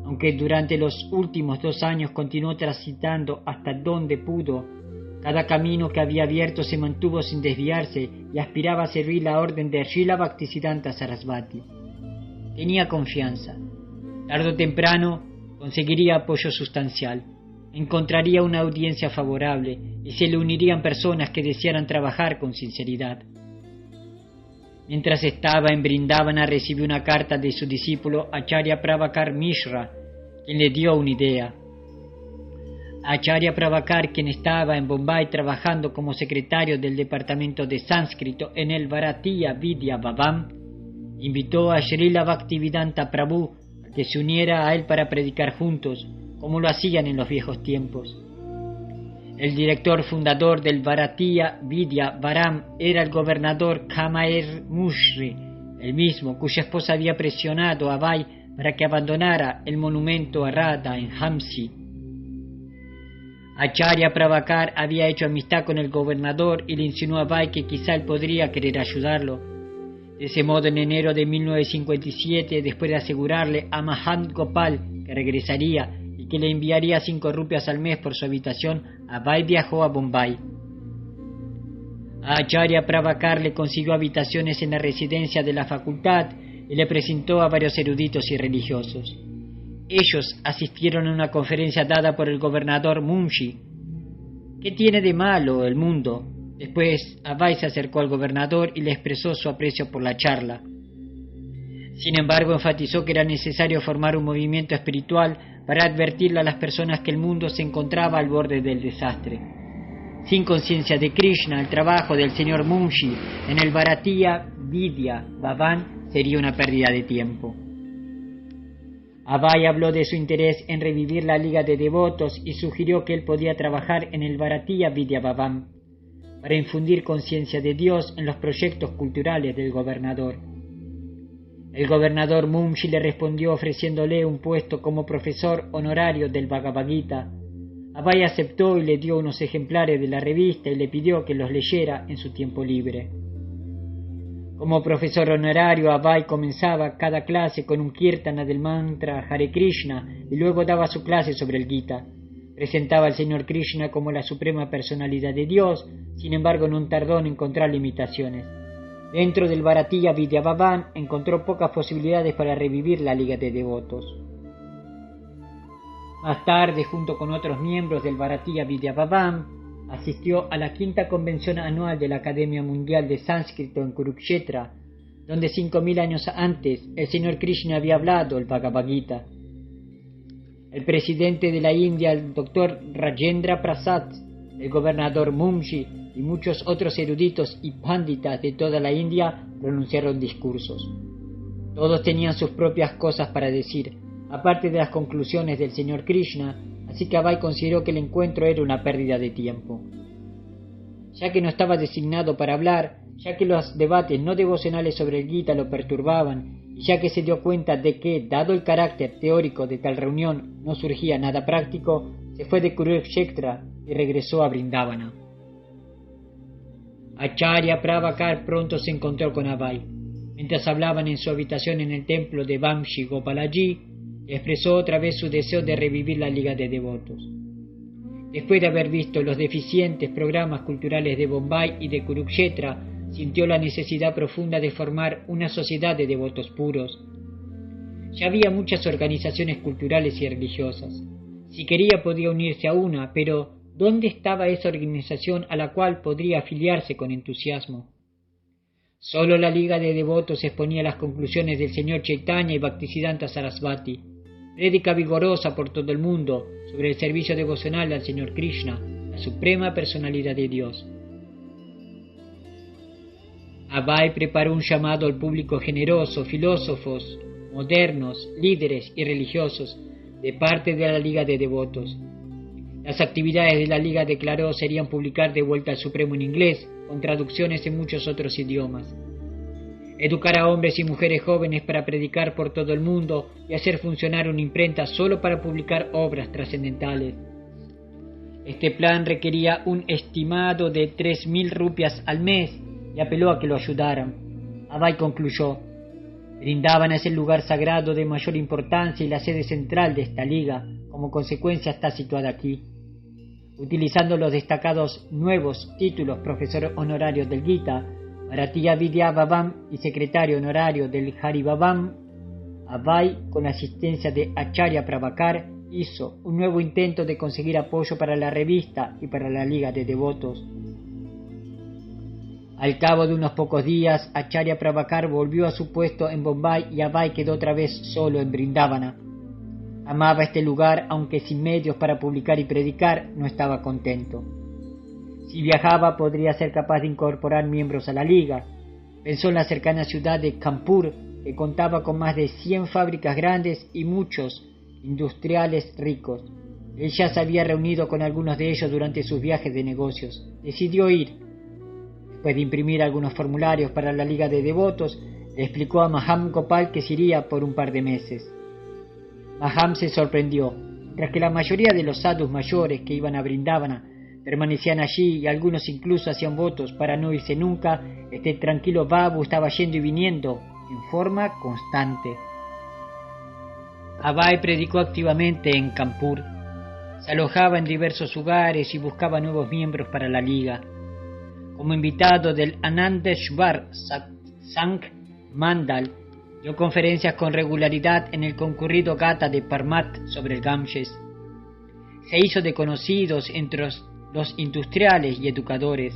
Aunque durante los últimos 2 años continuó transitando hasta donde pudo, cada camino que había abierto se mantuvo sin desviarse y aspiraba a servir la orden de Srila Bhaktisiddhanta Sarasvati. Tenía confianza. Tarde o temprano conseguiría apoyo sustancial, encontraría una audiencia favorable y se le unirían personas que desearan trabajar con sinceridad. Mientras estaba en Brindavana recibió una carta de su discípulo Acharya Prabhakar Mishra, quien le dio una idea. Acharya Prabhakar, quien estaba en Bombay trabajando como secretario del departamento de sánscrito en el Bharatiya Vidya Bhavan, invitó a Srila Bhaktivedanta Prabhu a que se uniera a él para predicar juntos, como lo hacían en los viejos tiempos. El director fundador del Bharatiya Vidya Bhavan era el gobernador Kamaer Mushri, el mismo cuya esposa había presionado a Abai para que abandonara el monumento a Radha en Hamsi. Acharya Prabhakar había hecho amistad con el gobernador y le insinuó a Abai que quizá él podría querer ayudarlo. De ese modo, en enero de 1957, después de asegurarle a Mahant Gopal que regresaría y que le enviaría 5 rupias al mes por su habitación, Abai viajó a Bombay. A Acharya Prabhakar le consiguió habitaciones en la residencia de la facultad y le presentó a varios eruditos y religiosos. Ellos asistieron a una conferencia dada por el gobernador Munshi. ¿Qué tiene de malo el mundo? Después Abai se acercó al gobernador y le expresó su aprecio por la charla. Sin embargo, enfatizó que era necesario formar un movimiento espiritual para advertirle a las personas que el mundo se encontraba al borde del desastre. Sin conciencia de Krishna, el trabajo del señor Munshi en el Bharatiya Vidya Bhavan sería una pérdida de tiempo. Abai habló de su interés en revivir la Liga de Devotos y sugirió que él podía trabajar en el Bharatiya Vidya Bhavan para infundir conciencia de Dios en los proyectos culturales del gobernador. El gobernador Munshi le respondió ofreciéndole un puesto como profesor honorario del Bhagavad Gita. Abai aceptó y le dio unos ejemplares de la revista y le pidió que los leyera en su tiempo libre. Como profesor honorario, Abai comenzaba cada clase con un kirtana del mantra Hare Krishna y luego daba su clase sobre el Gita. Presentaba al Señor Krishna como la suprema personalidad de Dios, sin embargo no tardó en encontrar limitaciones. Dentro del Bharatiya Vidya Bhavan encontró pocas posibilidades para revivir la Liga de Devotos. Más tarde, junto con otros miembros del Bharatiya Vidya Bhavan, asistió a la 5ª convención anual de la Academia Mundial de Sánscrito en Kurukshetra, donde 5000 años antes el Señor Krishna había hablado el Bhagavad Gita. El presidente de la India, el Dr. Rajendra Prasad, el gobernador Munshi y muchos otros eruditos y pánditas de toda la India pronunciaron discursos. Todos tenían sus propias cosas para decir, aparte de las conclusiones del Señor Krishna, así que Abai consideró que el encuentro era una pérdida de tiempo. Ya que no estaba designado para hablar, ya que los debates no devocionales sobre el Gita lo perturbaban, y ya que se dio cuenta de que, dado el carácter teórico de tal reunión, no surgía nada práctico, se fue de Kurukshetra y regresó a Brindavana. Acharya Prabhakar pronto se encontró con Abai. Mientras hablaban en su habitación en el templo de Vamshi Gopalaji, expresó otra vez su deseo de revivir la Liga de Devotos. Después de haber visto los deficientes programas culturales de Bombay y de Kurukshetra, sintió la necesidad profunda de formar una sociedad de devotos puros. Ya había muchas organizaciones culturales y religiosas. Si quería podía unirse a una, pero ¿dónde estaba esa organización a la cual podría afiliarse con entusiasmo? Solo la Liga de Devotos exponía las conclusiones del señor Chaitanya y Bhaktisiddhanta Sarasvati, prédica vigorosa por todo el mundo sobre el servicio devocional al señor Krishna, la suprema personalidad de Dios. Abhay preparó un llamado al público generoso, filósofos, modernos, líderes y religiosos, de parte de la Liga de Devotos. Las actividades de la Liga, declaró, serían publicar de vuelta al Supremo en inglés, con traducciones en muchos otros idiomas. Educar a hombres y mujeres jóvenes para predicar por todo el mundo y hacer funcionar una imprenta solo para publicar obras trascendentales. Este plan requería un estimado de 3.000 rupias al mes y apeló a que lo ayudaran. Abhay concluyó: Vrindavana es el lugar sagrado de mayor importancia y la sede central de esta liga, como consecuencia está situada aquí. Utilizando los destacados nuevos títulos profesor honorario del Gita, Bharatiya Vidya Bhavan y secretario honorario del Hari Bhavan, Abhay, con la asistencia de Acharya Prabhakar, hizo un nuevo intento de conseguir apoyo para la revista y para la Liga de Devotos. Al cabo de unos pocos días, Acharya Prabhakar volvió a su puesto en Bombay y Abhay quedó otra vez solo en Vrindavana. Amaba este lugar, aunque sin medios para publicar y predicar, no estaba contento. Si viajaba, podría ser capaz de incorporar miembros a la liga. Pensó en la cercana ciudad de Kanpur, que contaba con más de 100 fábricas grandes y muchos industriales ricos. Él ya se había reunido con algunos de ellos durante sus viajes de negocios. Decidió ir. Después de imprimir algunos formularios para la Liga de Devotos, le explicó a Maham Gopal que se iría por un par de meses. Maham se sorprendió. Mientras que la mayoría de los sadhus mayores que iban a Vrindavana permanecían allí y algunos incluso hacían votos para no irse nunca, este tranquilo Babu estaba yendo y viniendo en forma constante. Abhay predicó activamente en Kanpur. Se alojaba en diversos lugares y buscaba nuevos miembros para la liga. Como invitado del Anandeshwar Satsang Mandal, dio conferencias con regularidad en el concurrido Gata de Parmat sobre el Ganges. Se hizo de conocidos entre los industriales y educadores,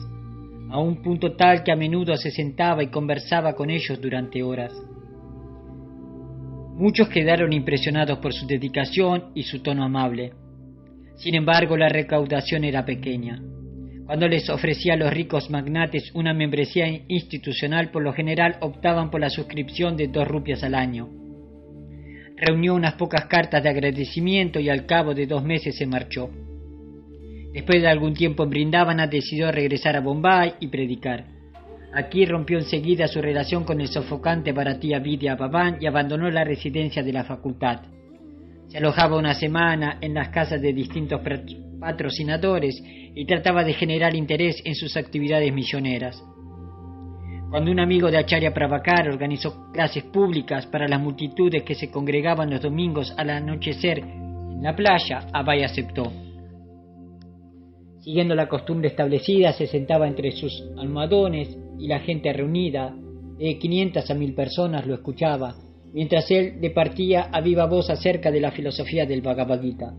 a un punto tal que a menudo se sentaba y conversaba con ellos durante horas. Muchos quedaron impresionados por su dedicación y su tono amable. Sin embargo, la recaudación era pequeña. Cuando les ofrecía a los ricos magnates una membresía institucional, por lo general optaban por la suscripción de 2 rupias al año. Reunió unas pocas cartas de agradecimiento y al cabo de 2 meses se marchó. Después de algún tiempo en Vrindavana, decidió regresar a Bombay y predicar. Aquí rompió enseguida su relación con el sofocante Bharatiya Vidya Bhavan y abandonó la residencia de la facultad. Se alojaba una semana en las casas de distintos patrocinadores y trataba de generar interés en sus actividades misioneras. Cuando un amigo de Acharya Prabhakar organizó clases públicas para las multitudes que se congregaban los domingos al anochecer en la playa, Abhay aceptó. Siguiendo la costumbre establecida, se sentaba entre sus almohadones y la gente reunida, de 500 a 1000 personas, lo escuchaba, mientras él departía a viva voz acerca de la filosofía del Bhagavad Gita.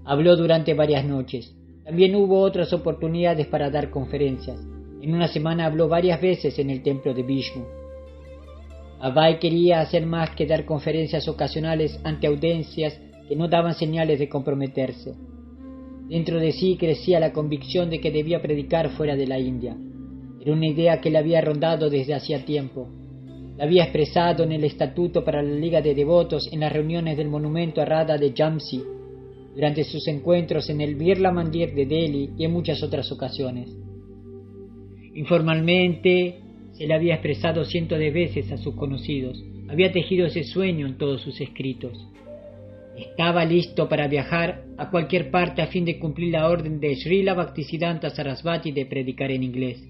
Habló durante varias noches. También hubo otras oportunidades para dar conferencias. En una semana habló varias veces en el templo de Vishnu. Abhay quería hacer más que dar conferencias ocasionales ante audiencias que no daban señales de comprometerse. Dentro de sí crecía la convicción de que debía predicar fuera de la India. Era una idea que le había rondado desde hacía tiempo. La había expresado en el estatuto para la Liga de Devotos en las reuniones del monumento a Radha de Jhansi, durante sus encuentros en el Birla Mandir de Delhi y en muchas otras ocasiones. Informalmente se le había expresado cientos de veces a sus conocidos. Había tejido ese sueño en todos sus escritos. Estaba listo para viajar a cualquier parte a fin de cumplir la orden de Srila Bhaktisiddhanta Sarasvati de predicar en inglés.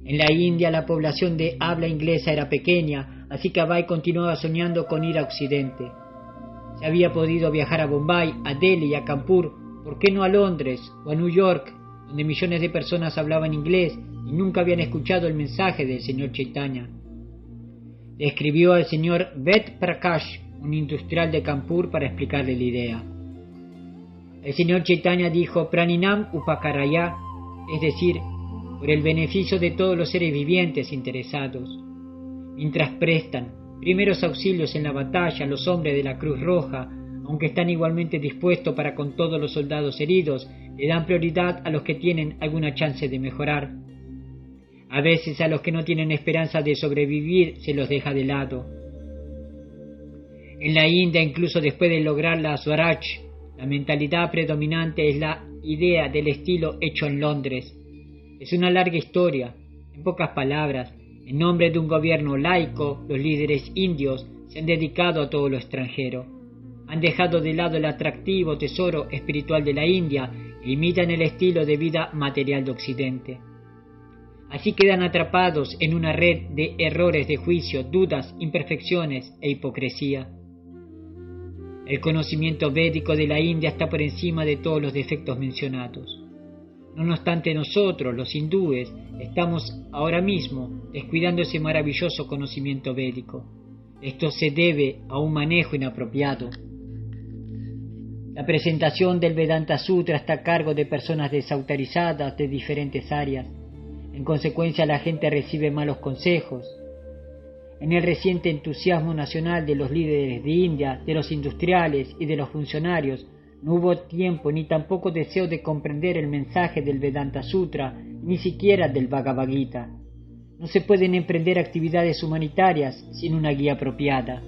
En la India la población de habla inglesa era pequeña, así que Abhay continuaba soñando con ir a Occidente. Se había podido viajar a Bombay, a Delhi y a Kanpur, ¿por qué no a Londres o a New York, donde millones de personas hablaban inglés y nunca habían escuchado el mensaje del señor Chaitanya? Le escribió al señor Ved Prakash, un industrial de Kanpur, para explicarle la idea. El señor Chaitanya dijo Praninam Upakaraya, es decir, por el beneficio de todos los seres vivientes interesados. Mientras prestan primeros auxilios en la batalla, los hombres de la Cruz Roja, aunque están igualmente dispuestos para con todos los soldados heridos, le dan prioridad a los que tienen alguna chance de mejorar. A veces a los que no tienen esperanza de sobrevivir se los deja de lado. En la India, incluso después de lograr la Swaraj, la mentalidad predominante es la idea del estilo hecho en Londres. Es una larga historia. En pocas palabras, en nombre de un gobierno laico, los líderes indios se han dedicado a todo lo extranjero. Han dejado de lado el atractivo tesoro espiritual de la India e imitan el estilo de vida material de Occidente. Así quedan atrapados en una red de errores de juicio, dudas, imperfecciones e hipocresía. El conocimiento védico de la India está por encima de todos los defectos mencionados. No obstante, nosotros, los hindúes, estamos ahora mismo descuidando ese maravilloso conocimiento védico. Esto se debe a un manejo inapropiado. La presentación del Vedanta Sutra está a cargo de personas desautorizadas de diferentes áreas. En consecuencia, la gente recibe malos consejos. En el reciente entusiasmo nacional de los líderes de India, de los industriales y de los funcionarios, no hubo tiempo ni tampoco deseo de comprender el mensaje del Vedanta Sutra, ni siquiera del Bhagavad Gita. No se pueden emprender actividades humanitarias sin una guía apropiada.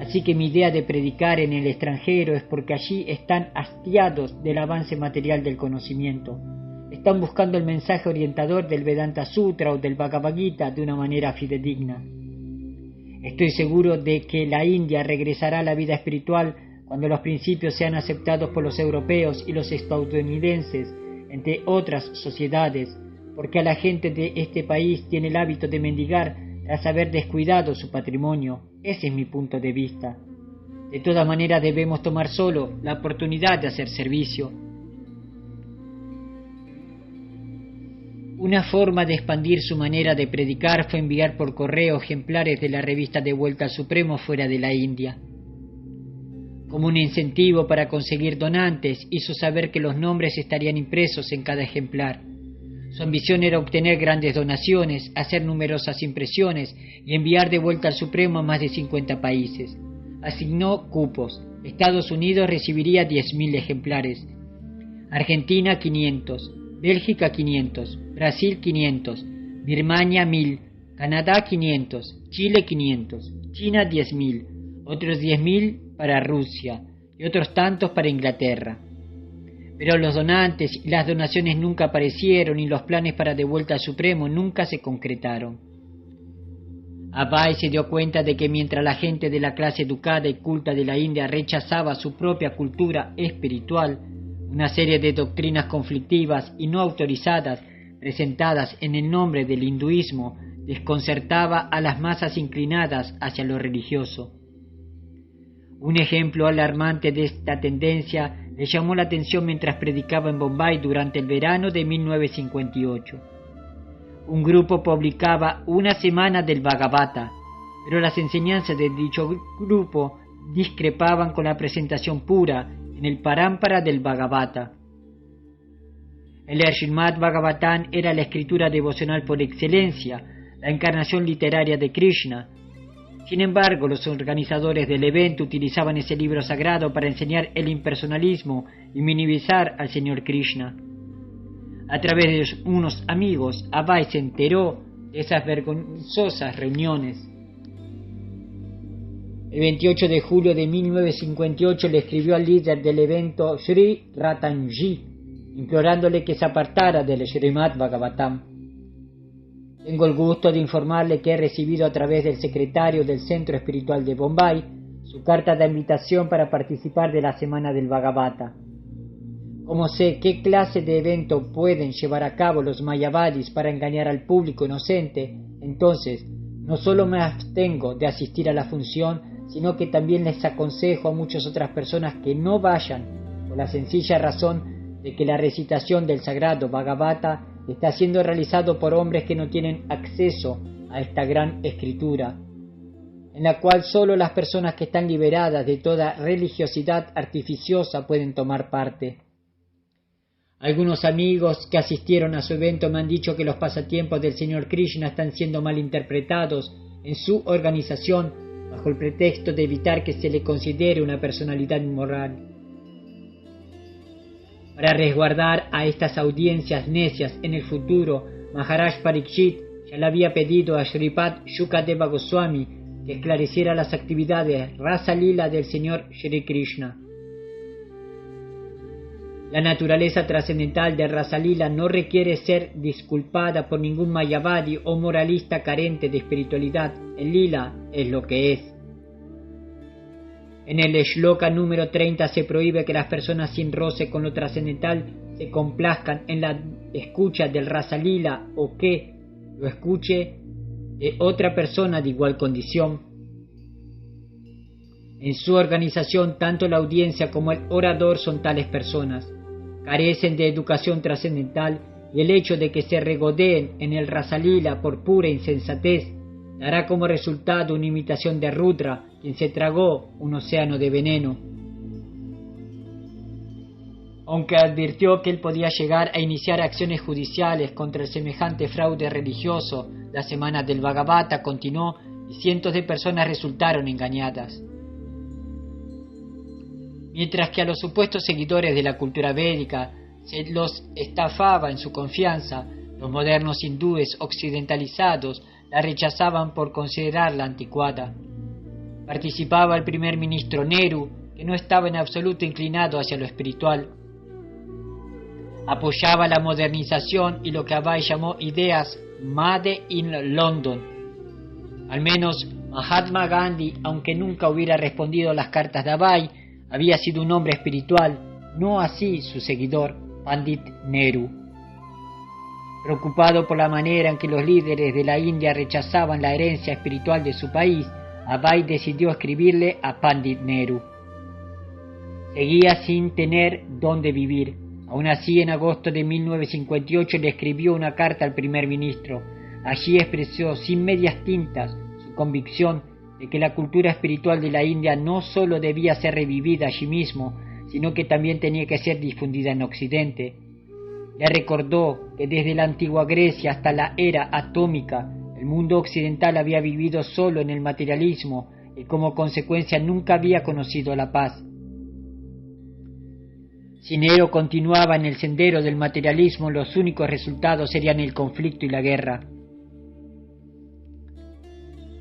Así que mi idea de predicar en el extranjero es porque allí están hastiados del avance material del conocimiento. Están buscando el mensaje orientador del Vedanta Sutra o del Bhagavad Gita de una manera fidedigna. Estoy seguro de que la India regresará a la vida espiritual cuando los principios sean aceptados por los europeos y los estadounidenses, entre otras sociedades, porque a la gente de este país tiene el hábito de mendigar tras haber descuidado su patrimonio. Ese es mi punto de vista. De todas maneras debemos tomar solo la oportunidad de hacer servicio. Una forma de expandir su manera de predicar fue enviar por correo ejemplares de la revista De Vuelta al Supremo fuera de la India. Como un incentivo para conseguir donantes, hizo saber que los nombres estarían impresos en cada ejemplar. Su ambición era obtener grandes donaciones, hacer numerosas impresiones y enviar de vuelta al Supremo a más de 50 países. Asignó cupos. Estados Unidos recibiría 10.000 ejemplares, Argentina 500, Bélgica 500, Brasil 500, Birmania 1.000, Canadá 500, Chile 500, China 10.000, otros 10.000 para Rusia y otros tantos para Inglaterra. Pero los donantes y las donaciones nunca aparecieron y los planes para de vuelta al Supremo nunca se concretaron. Abai se dio cuenta de que mientras la gente de la clase educada y culta de la India rechazaba su propia cultura espiritual, una serie de doctrinas conflictivas y no autorizadas presentadas en el nombre del hinduismo desconcertaba a las masas inclinadas hacia lo religioso. Un ejemplo alarmante de esta tendencia le llamó la atención mientras predicaba en Bombay durante el verano de 1958. Un grupo publicaba una semana del Bhagavata, pero las enseñanzas de dicho grupo discrepaban con la presentación pura en el Parampara del Bhagavata. El Srimad Bhagavatam era la escritura devocional por excelencia, la encarnación literaria de Krishna. Sin embargo, los organizadores del evento utilizaban ese libro sagrado para enseñar el impersonalismo y minimizar al Señor Krishna. A través de unos amigos, Abai se enteró de esas vergonzosas reuniones. El 28 de julio de 1958 le escribió al líder del evento, Sri Ratanji, implorándole que se apartara del Srimad Bhagavatam. Tengo el gusto de informarle que he recibido a través del secretario del Centro Espiritual de Bombay su carta de invitación para participar de la Semana del Bhagavata. Como sé qué clase de evento pueden llevar a cabo los mayavadis para engañar al público inocente, entonces no solo me abstengo de asistir a la función, sino que también les aconsejo a muchas otras personas que no vayan, por la sencilla razón de que la recitación del sagrado Bhagavata está siendo realizado por hombres que no tienen acceso a esta gran escritura, en la cual solo las personas que están liberadas de toda religiosidad artificiosa pueden tomar parte. Algunos amigos que asistieron a su evento me han dicho que los pasatiempos del señor Krishna están siendo mal interpretados en su organización bajo el pretexto de evitar que se le considere una personalidad inmoral. Para resguardar a estas audiencias necias en el futuro, Maharaj Parikshit ya le había pedido a Shripad Shukadeva Goswami que esclareciera las actividades Rasa Lila del señor Shri Krishna. La naturaleza trascendental de Rasa Lila no requiere ser disculpada por ningún mayavadi o moralista carente de espiritualidad. El lila es lo que es. En el shloka número 30 se prohíbe que las personas sin roce con lo trascendental se complazcan en la escucha del Rasa Lila o que lo escuche de otra persona de igual condición. En su organización, tanto la audiencia como el orador son tales personas. Carecen de educación trascendental y el hecho de que se regodeen en el Rasa Lila por pura insensatez dará como resultado una imitación de Rudra, quien se tragó un océano de veneno. Aunque advirtió que él podía llegar a iniciar acciones judiciales contra el semejante fraude religioso, la semana del Bhagavata continuó y cientos de personas resultaron engañadas. Mientras que a los supuestos seguidores de la cultura védica se los estafaba en su confianza, los modernos hindúes occidentalizados la rechazaban por considerarla anticuada. Participaba el primer ministro Nehru, que no estaba en absoluto inclinado hacia lo espiritual. Apoyaba la modernización y lo que Abai llamó ideas Made in London. Al menos Mahatma Gandhi, aunque nunca hubiera respondido a las cartas de Abai, había sido un hombre espiritual, no así su seguidor, Pandit Nehru. Preocupado por la manera en que los líderes de la India rechazaban la herencia espiritual de su país, Abai decidió escribirle a Pandit Nehru. Seguía sin tener dónde vivir. Aún así, en agosto de 1958 le escribió una carta al primer ministro. Allí expresó sin medias tintas su convicción de que la cultura espiritual de la India no sólo debía ser revivida allí mismo, sino que también tenía que ser difundida en Occidente. Le recordó que desde la antigua Grecia hasta la era atómica, el mundo occidental había vivido solo en el materialismo y como consecuencia nunca había conocido la paz. Si Nehru continuaba en el sendero del materialismo, los únicos resultados serían el conflicto y la guerra.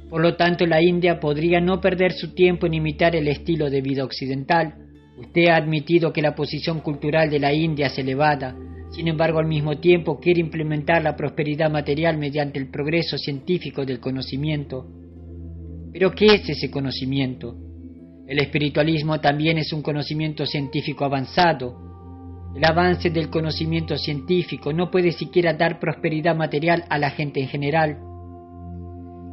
Por lo tanto, la India podría no perder su tiempo en imitar el estilo de vida occidental. Usted ha admitido que la posición cultural de la India es elevada. Sin embargo, al mismo tiempo quiere implementar la prosperidad material mediante el progreso científico del conocimiento. ¿Pero qué es ese conocimiento? El espiritualismo también es un conocimiento científico avanzado. El avance del conocimiento científico no puede siquiera dar prosperidad material a la gente en general.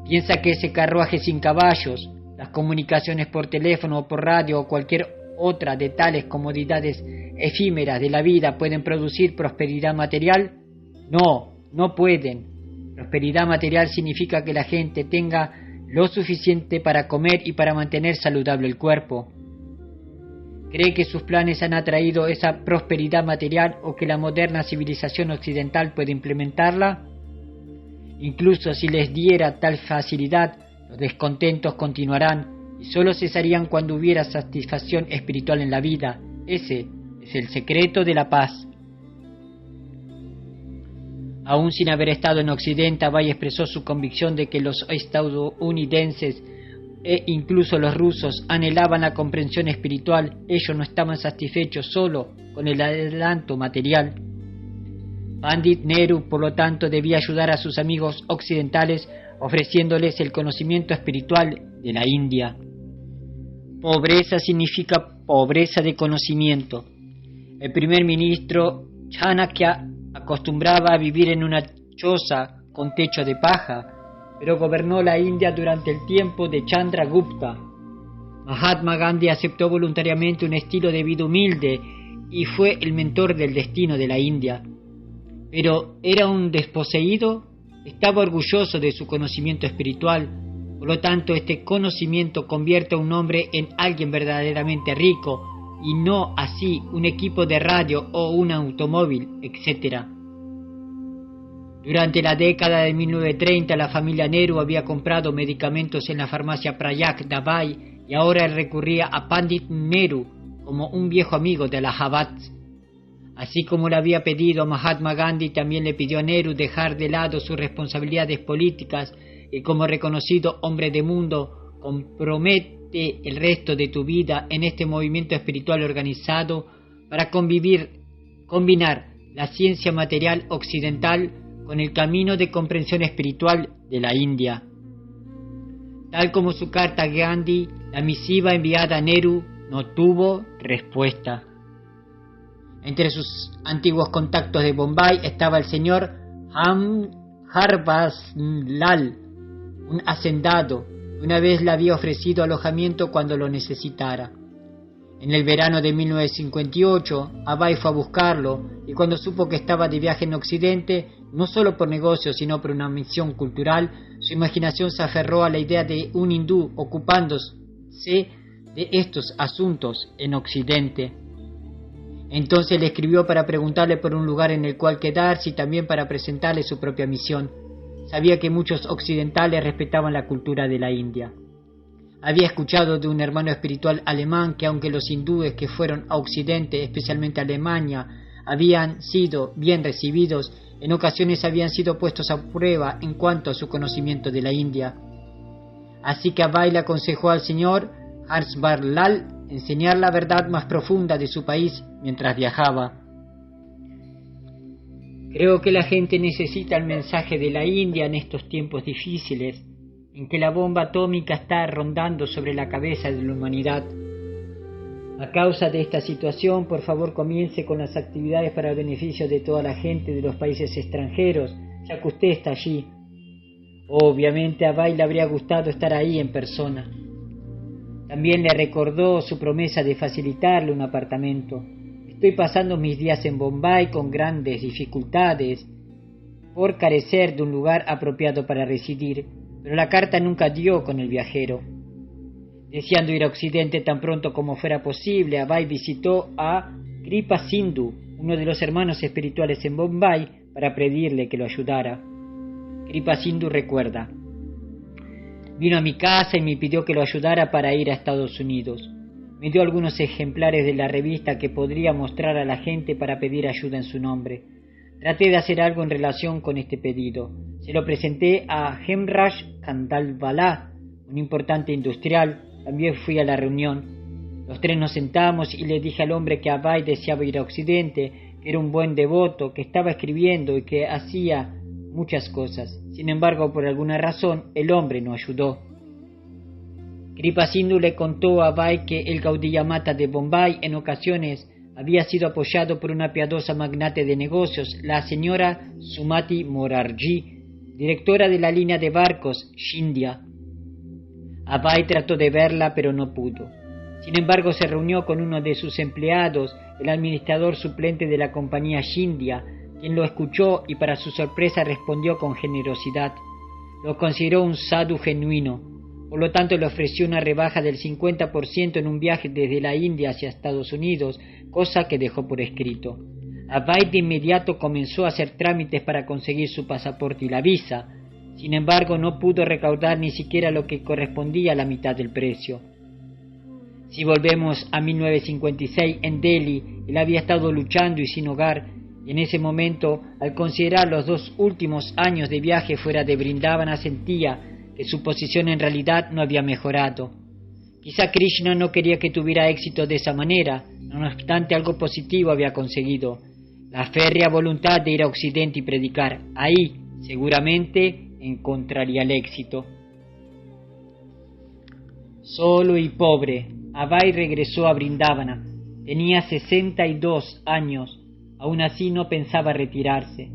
Piensa que ese carruaje sin caballos, las comunicaciones por teléfono o por radio o cualquier otra de tales comodidades efímeras de la vida pueden producir prosperidad material? No, no pueden. Prosperidad material significa que la gente tenga lo suficiente para comer y para mantener saludable el cuerpo. ¿Cree que sus planes han atraído esa prosperidad material o que la moderna civilización occidental puede implementarla? Incluso si les diera tal facilidad, los descontentos continuarán y solo cesarían cuando hubiera satisfacción espiritual en la vida. Ese es el secreto de la paz. Aún sin haber estado en Occidente, Abai expresó su convicción de que los estadounidenses e incluso los rusos anhelaban la comprensión espiritual. Ellos no estaban satisfechos solo con el adelanto material. Pandit Nehru, por lo tanto, debía ayudar a sus amigos occidentales ofreciéndoles el conocimiento espiritual de la India. Pobreza significa pobreza de conocimiento. El primer ministro Chanakya acostumbraba a vivir en una choza con techo de paja, pero gobernó la India durante el tiempo de Chandragupta. Mahatma Gandhi aceptó voluntariamente un estilo de vida humilde y fue el mentor del destino de la India. Pero ¿era un desposeído? Estaba orgulloso de su conocimiento espiritual. Por lo tanto, este conocimiento convierte a un hombre en alguien verdaderamente rico y no así un equipo de radio o un automóvil, etc. Durante la década de 1930 la familia Nehru había comprado medicamentos en la farmacia Prayak de Abai y ahora recurría a Pandit Nehru como un viejo amigo de Allahabad. Así como le había pedido a Mahatma Gandhi, también le pidió a Nehru dejar de lado sus responsabilidades políticas y como reconocido hombre de mundo, compromete el resto de tu vida en este movimiento espiritual organizado para combinar la ciencia material occidental con el camino de comprensión espiritual de la India. Tal como su carta a Gandhi, la misiva enviada a Nehru no tuvo respuesta. Entre sus antiguos contactos de Bombay estaba el señor Harbas Lal, un hacendado que una vez le había ofrecido alojamiento cuando lo necesitara. En el verano de 1958, Abai fue a buscarlo y cuando supo que estaba de viaje en Occidente, no solo por negocio sino por una misión cultural, su imaginación se aferró a la idea de un hindú ocupándose de estos asuntos en Occidente. Entonces le escribió para preguntarle por un lugar en el cual quedarse y también para presentarle su propia misión. Sabía que muchos occidentales respetaban la cultura de la India. Había escuchado de un hermano espiritual alemán que aunque los hindúes que fueron a Occidente, especialmente a Alemania, habían sido bien recibidos, en ocasiones habían sido puestos a prueba en cuanto a su conocimiento de la India. Así que Abai le aconsejó al señor Harsbar Lal enseñar la verdad más profunda de su país mientras viajaba. Creo que la gente necesita el mensaje de la India en estos tiempos difíciles, en que la bomba atómica está rondando sobre la cabeza de la humanidad. A causa de esta situación, por favor comience con las actividades para el beneficio de toda la gente de los países extranjeros, ya que usted está allí. Obviamente a Abai le habría gustado estar ahí en persona. También le recordó su promesa de facilitarle un apartamento. Estoy pasando mis días en Bombay con grandes dificultades por carecer de un lugar apropiado para residir, pero la carta nunca dio con el viajero. Deseando ir a Occidente tan pronto como fuera posible, Abai visitó a Kripa Sindhu, uno de los hermanos espirituales en Bombay, para pedirle que lo ayudara. Kripa Sindhu recuerda: vino a mi casa y me pidió que lo ayudara para ir a Estados Unidos. Me dio algunos ejemplares de la revista que podría mostrar a la gente para pedir ayuda en su nombre. Traté de hacer algo en relación con este pedido. Se lo presenté a Hemraj Khandalwala, un importante industrial. También fui a la reunión. Los tres nos sentamos y le dije al hombre que Abai deseaba ir a Occidente, que era un buen devoto, que estaba escribiendo y que hacía muchas cosas. Sin embargo, por alguna razón, el hombre no ayudó. Kripa Sindhu le contó a Abai que el Gaudiya Mata de Bombay en ocasiones había sido apoyado por una piadosa magnate de negocios, la señora Sumati Morarji, directora de la línea de barcos Scindia. Abai trató de verla, pero no pudo. Sin embargo, se reunió con uno de sus empleados, el administrador suplente de la compañía Scindia, quien lo escuchó y para su sorpresa respondió con generosidad. Lo consideró un sadhu genuino. Por lo tanto, le ofreció una rebaja del 50% en un viaje desde la India hacia Estados Unidos, cosa que dejó por escrito. Abai de inmediato comenzó a hacer trámites para conseguir su pasaporte y la visa. Sin embargo, no pudo recaudar ni siquiera lo que correspondía a la mitad del precio. Si volvemos a 1956, en Delhi, él había estado luchando y sin hogar, y en ese momento, al considerar los 2 últimos años de viaje fuera de Vrindavana, sentía que su posición en realidad no había mejorado. Quizá Krishna no quería que tuviera éxito de esa manera, no obstante algo positivo había conseguido: la férrea voluntad de ir a Occidente y predicar. Ahí, seguramente, encontraría el éxito. Solo y pobre, Abai regresó a Vrindavana. Tenía 62 años, aún así no pensaba retirarse.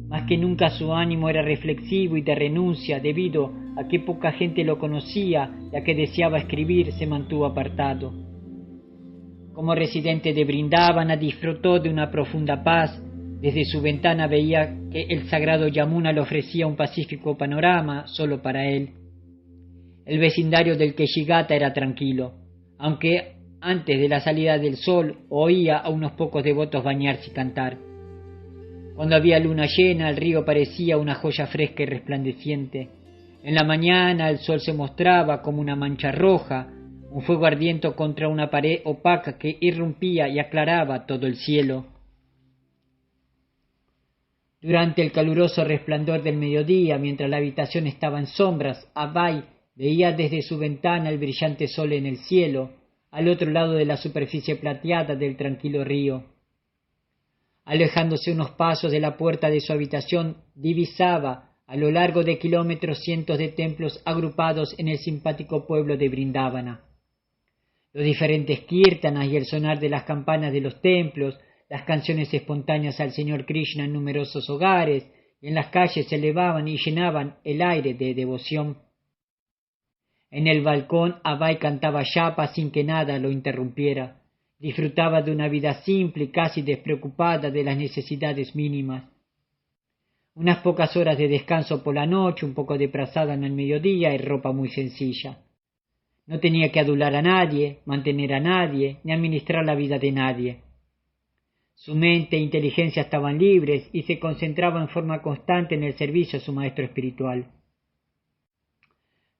Más que nunca su ánimo era reflexivo y de renuncia, debido a que poca gente lo conocía y a que deseaba escribir, se mantuvo apartado. Como residente de Vrindavana disfrutó de una profunda paz. Desde su ventana veía que el sagrado Yamuna le ofrecía un pacífico panorama solo para él. El vecindario del Keshigata era tranquilo, aunque Antes de la salida del sol, oía a unos pocos devotos bañarse y cantar. Cuando había luna llena, el río parecía una joya fresca y resplandeciente. En la mañana el sol se mostraba como una mancha roja, un fuego ardiente contra una pared opaca que irrumpía y aclaraba todo el cielo. Durante el caluroso resplandor del mediodía, mientras la habitación estaba en sombras, Abai veía desde su ventana el brillante sol en el cielo, al otro lado de la superficie plateada del tranquilo río. Alejándose unos pasos de la puerta de su habitación, divisaba a lo largo de kilómetros cientos de templos agrupados en el simpático pueblo de Brindávana. Los diferentes kirtanas y el sonar de las campanas de los templos, las canciones espontáneas al Señor Krishna en numerosos hogares y en las calles se elevaban y llenaban el aire de devoción. En el balcón Abai cantaba yapa sin que nada lo interrumpiera. Disfrutaba de una vida simple y casi despreocupada de las necesidades mínimas. Unas pocas horas de descanso por la noche, un poco de prazada en el mediodía y ropa muy sencilla. No tenía que adular a nadie, mantener a nadie, ni administrar la vida de nadie. Su mente e inteligencia estaban libres y se concentraba en forma constante en el servicio a su maestro espiritual.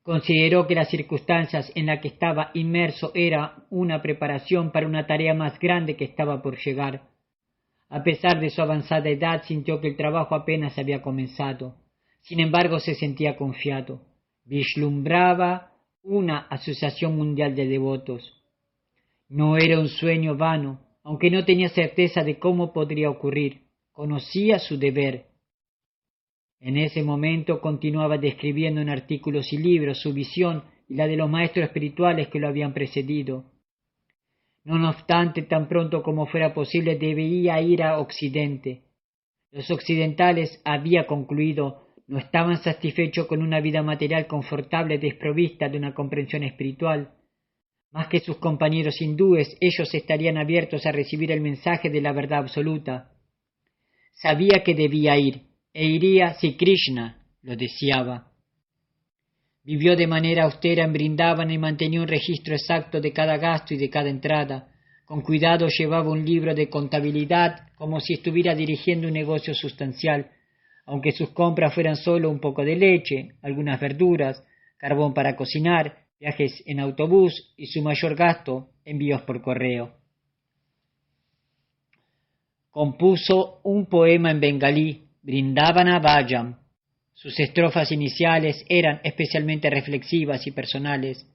Consideró que las circunstancias en las que estaba inmerso era una preparación para una tarea más grande que estaba por llegar. A pesar de su avanzada edad, sintió que el trabajo apenas había comenzado. Sin embargo, se sentía confiado. Vislumbraba una asociación mundial de devotos. No era un sueño vano, aunque no tenía certeza de cómo podría ocurrir. Conocía su deber. En ese momento continuaba describiendo en artículos y libros su visión y la de los maestros espirituales que lo habían precedido. No obstante, tan pronto como fuera posible, debía ir a Occidente. Los occidentales, había concluido, no estaban satisfechos con una vida material confortable desprovista de una comprensión espiritual. Más que sus compañeros hindúes, ellos estarían abiertos a recibir el mensaje de la verdad absoluta. Sabía que debía ir, e iría si Krishna lo deseaba. Vivió de manera austera en Brindávana y mantenía un registro exacto de cada gasto y de cada entrada. Con cuidado llevaba un libro de contabilidad como si estuviera dirigiendo un negocio sustancial, aunque sus compras fueran solo un poco de leche, algunas verduras, carbón para cocinar, viajes en autobús y su mayor gasto, envíos por correo. Compuso un poema en bengalí, Brindavana Bhajam. Sus estrofas iniciales eran especialmente reflexivas y personales.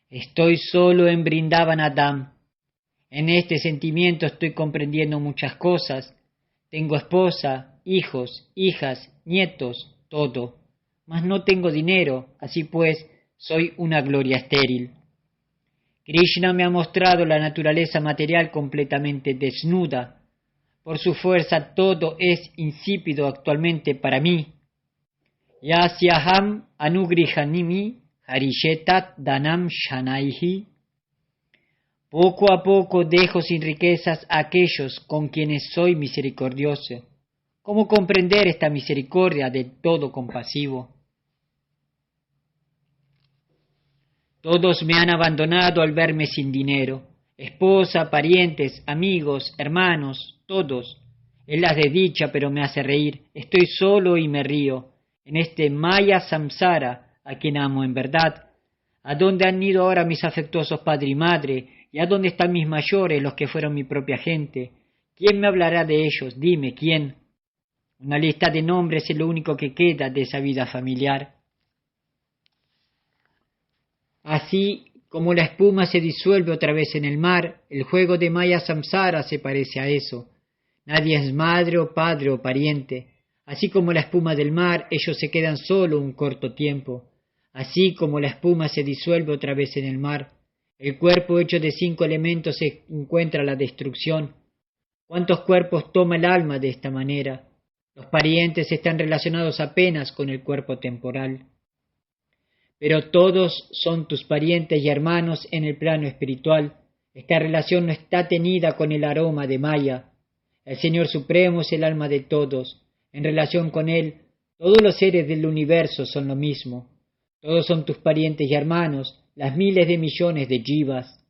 Estoy solo en Brindavana Dham. En este sentimiento estoy comprendiendo muchas cosas. Tengo esposa, hijos, hijas, nietos, todo. Mas no tengo dinero, así pues soy una gloria estéril. Krishna me ha mostrado la naturaleza material completamente desnuda. Por su fuerza todo es insípido actualmente para mí. Yasyaham anugrihanimi harishetat danam shanaihi. Poco a poco dejo sin riquezas a aquellos con quienes soy misericordioso. ¿Cómo comprender esta misericordia del todo compasivo? Todos me han abandonado al verme sin dinero. Esposa, parientes, amigos, hermanos, todos. Es la desdicha, pero me hace reír. Estoy solo y me río. En este Maya Samsara, a quien amo en verdad. ¿A dónde han ido ahora mis afectuosos padre y madre? ¿Y a dónde están mis mayores, los que fueron mi propia gente? ¿Quién me hablará de ellos? Dime, ¿quién? Una lista de nombres es lo único que queda de esa vida familiar. Así como la espuma se disuelve otra vez en el mar, el juego de Maya Samsara se parece a eso. Nadie es madre o padre o pariente. Así como la espuma del mar, ellos se quedan solo un corto tiempo. Así como la espuma se disuelve otra vez en el mar, el cuerpo hecho de 5 elementos se encuentra la destrucción. ¿Cuántos cuerpos toma el alma de esta manera? Los parientes están relacionados apenas con el cuerpo temporal. Pero todos son tus parientes y hermanos en el plano espiritual. Esta relación no está tenida con el aroma de Maya. El Señor Supremo es el alma de todos. En relación con Él, todos los seres del universo son lo mismo. Todos son tus parientes y hermanos, las miles de millones de jivas.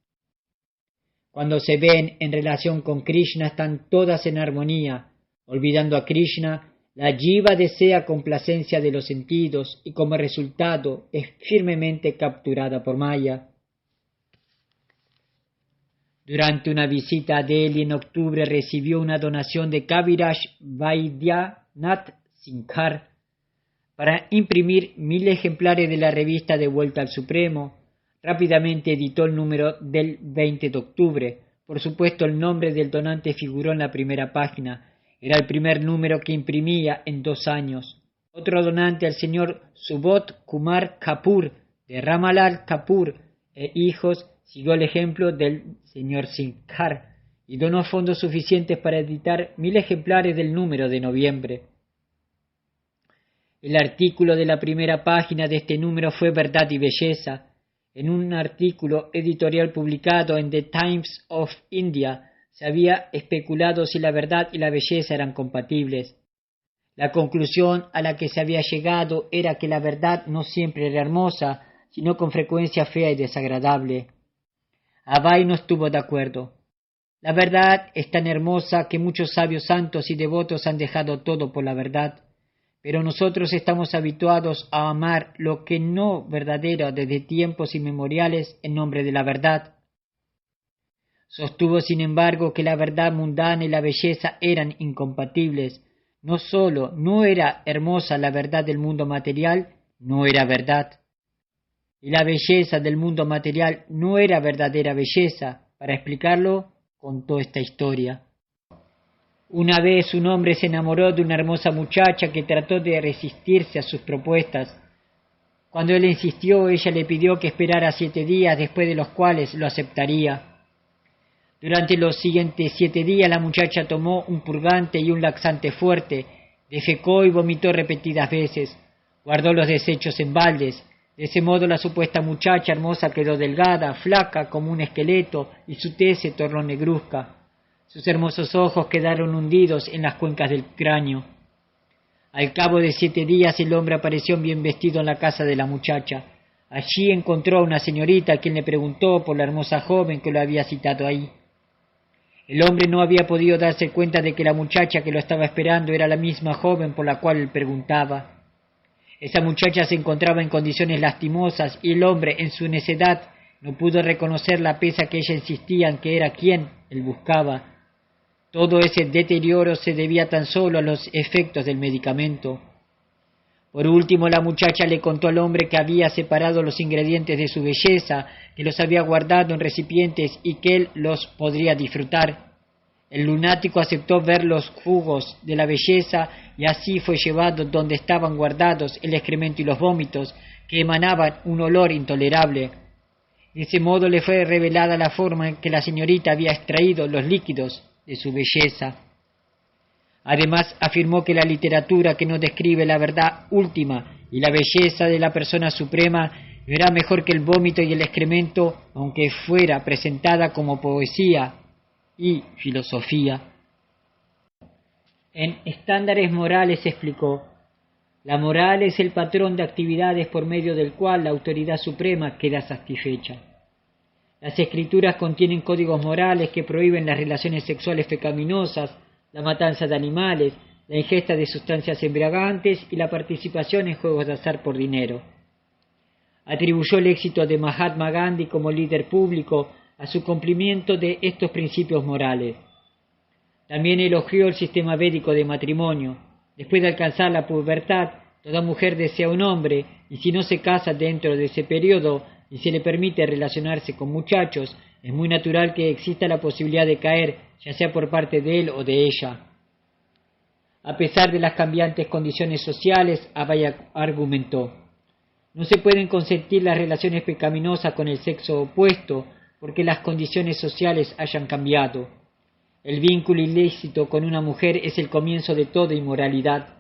Cuando se ven en relación con Krishna están todas en armonía. Olvidando a Krishna, la jiva desea complacencia de los sentidos y como resultado es firmemente capturada por Maya. Durante una visita a Delhi en octubre recibió una donación de Kaviraj Vaidyanath Singhar para imprimir 1000 ejemplares de la revista De Vuelta al Supremo. Rápidamente editó el número del 20 de octubre. Por supuesto, el nombre del donante figuró en la primera página. Era el primer número que imprimía en 2 años. Otro donante, el señor Subodh Kumar Kapoor, de Ramalal Kapoor e hijos, siguió el ejemplo del señor Singhar y donó fondos suficientes para editar 1000 ejemplares del número de noviembre. El artículo de la primera página de este número fue Verdad y Belleza. En un artículo editorial publicado en The Times of India se había especulado si la verdad y la belleza eran compatibles. La conclusión a la que se había llegado era que la verdad no siempre era hermosa, sino con frecuencia fea y desagradable. Abai no estuvo de acuerdo. La verdad es tan hermosa que muchos sabios santos y devotos han dejado todo por la verdad, pero nosotros estamos habituados a amar lo que no verdadero desde tiempos inmemoriales en nombre de la verdad. Sostuvo, sin embargo, que la verdad mundana y la belleza eran incompatibles. No sólo no era hermosa la verdad del mundo material, no era verdad. Y la belleza del mundo material no era verdadera belleza. Para explicarlo, contó esta historia. Una vez un hombre se enamoró de una hermosa muchacha que trató de resistirse a sus propuestas. Cuando él insistió, ella le pidió que esperara 7 días, después de los cuales lo aceptaría. Durante los siguientes 7 días la muchacha tomó un purgante y un laxante fuerte, defecó y vomitó repetidas veces, guardó los desechos en baldes. De ese modo la supuesta muchacha hermosa quedó delgada, flaca como un esqueleto y su tez se tornó negruzca. Sus hermosos ojos quedaron hundidos en las cuencas del cráneo. Al cabo de 7 días el hombre apareció bien vestido en la casa de la muchacha. Allí encontró a una señorita a quien le preguntó por la hermosa joven que lo había citado ahí. El hombre no había podido darse cuenta de que la muchacha que lo estaba esperando era la misma joven por la cual él preguntaba. Esa muchacha se encontraba en condiciones lastimosas y el hombre, en su necedad, no pudo reconocerla pese a que ella insistía en que era quien él buscaba. Todo ese deterioro se debía tan solo a los efectos del medicamento. Por último, la muchacha le contó al hombre que había separado los ingredientes de su belleza, que los había guardado en recipientes y que él los podría disfrutar. El lunático aceptó ver los jugos de la belleza y así fue llevado donde estaban guardados el excremento y los vómitos, que emanaban un olor intolerable. De ese modo le fue revelada la forma en que la señorita había extraído los líquidos de su belleza. Además, afirmó que la literatura que no describe la verdad última y la belleza de la persona suprema era mejor que el vómito y el excremento, aunque fuera presentada como poesía y filosofía. En Estándares Morales explicó: la moral es el patrón de actividades por medio del cual la autoridad suprema queda satisfecha. Las escrituras contienen códigos morales que prohíben las relaciones sexuales pecaminosas, la matanza de animales, la ingesta de sustancias embriagantes y la participación en juegos de azar por dinero. Atribuyó el éxito de Mahatma Gandhi como líder público a su cumplimiento de estos principios morales. También elogió el sistema védico de matrimonio. Después de alcanzar la pubertad, toda mujer desea un hombre, y si no se casa dentro de ese periodo y se le permite relacionarse con muchachos, es muy natural que exista la posibilidad de caer, ya sea por parte de él o de ella. A pesar de las cambiantes condiciones sociales, Abhay argumentó: no se pueden consentir las relaciones pecaminosas con el sexo opuesto porque las condiciones sociales hayan cambiado. El vínculo ilícito con una mujer es el comienzo de toda inmoralidad.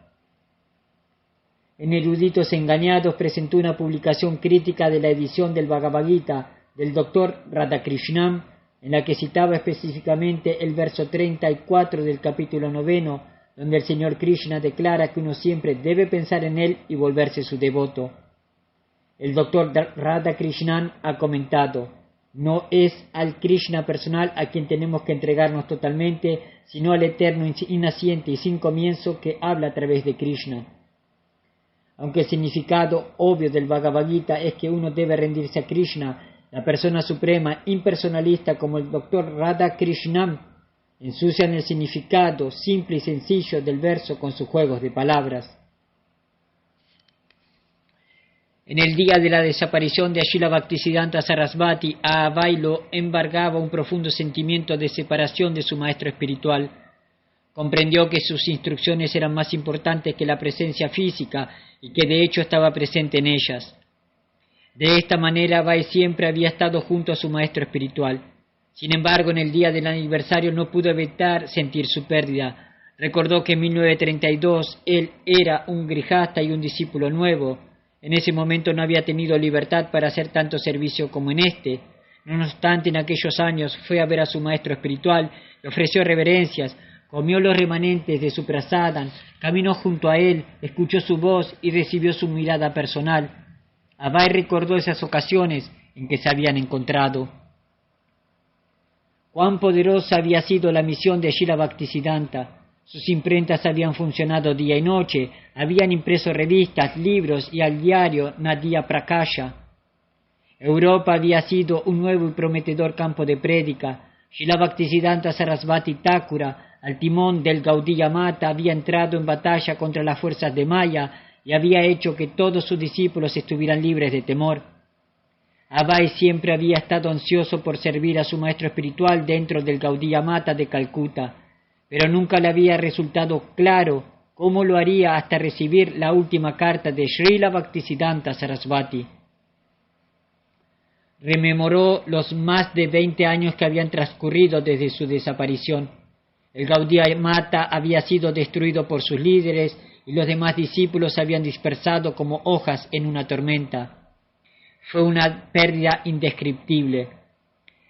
En Eruditos Engañados presentó una publicación crítica de la edición del Bhagavad Gita del Dr. Radhakrishnan, en la que citaba específicamente el verso 34 del capítulo 9, donde el Señor Krishna declara que uno siempre debe pensar en él y volverse su devoto. El Dr. Radhakrishnan ha comentado: No es al Krishna personal a quien tenemos que entregarnos totalmente, sino al eterno inaciente y sin comienzo que habla a través de Krishna. Aunque el significado obvio del Bhagavad Gita es que uno debe rendirse a Krishna, la persona suprema impersonalista como el Dr. Radha Krishnam ensucian el significado simple y sencillo del verso con sus juegos de palabras. En el día de la desaparición de Srila Bhaktisiddhanta Sarasvati, a Abai lo embargaba un profundo sentimiento de separación de su maestro espiritual. Comprendió que sus instrucciones eran más importantes que la presencia física y que de hecho estaba presente en ellas. De esta manera, Abai siempre había estado junto a su maestro espiritual. Sin embargo, en el día del aniversario no pudo evitar sentir su pérdida. Recordó que en 1932 él era un grihasta y un discípulo nuevo. En ese momento no había tenido libertad para hacer tanto servicio como en este. No obstante, en aquellos años fue a ver a su maestro espiritual, le ofreció reverencias, comió los remanentes de su prasadam, caminó junto a él, escuchó su voz y recibió su mirada personal. Abai recordó esas ocasiones en que se habían encontrado. Cuán poderosa había sido la misión de Srila Bhaktisiddhanta. Sus imprentas habían funcionado día y noche, habían impreso revistas, libros y al diario Nadia Prakasha. Europa había sido un nuevo y prometedor campo de prédica. Srila Bhaktisiddhanta Sarasvati Thakura, al timón del Gaudiya Mata, había entrado en batalla contra las fuerzas de Maya y había hecho que todos sus discípulos estuvieran libres de temor. Abai siempre había estado ansioso por servir a su maestro espiritual dentro del Gaudiya Mata de Calcuta, pero nunca le había resultado claro cómo lo haría hasta recibir la última carta de Srila Bhaktisiddhanta Sarasvati. Rememoró los más de 20 años que habían transcurrido desde su desaparición. El Gaudiya Mata había sido destruido por sus líderes y los demás discípulos se habían dispersado como hojas en una tormenta. Fue una pérdida indescriptible.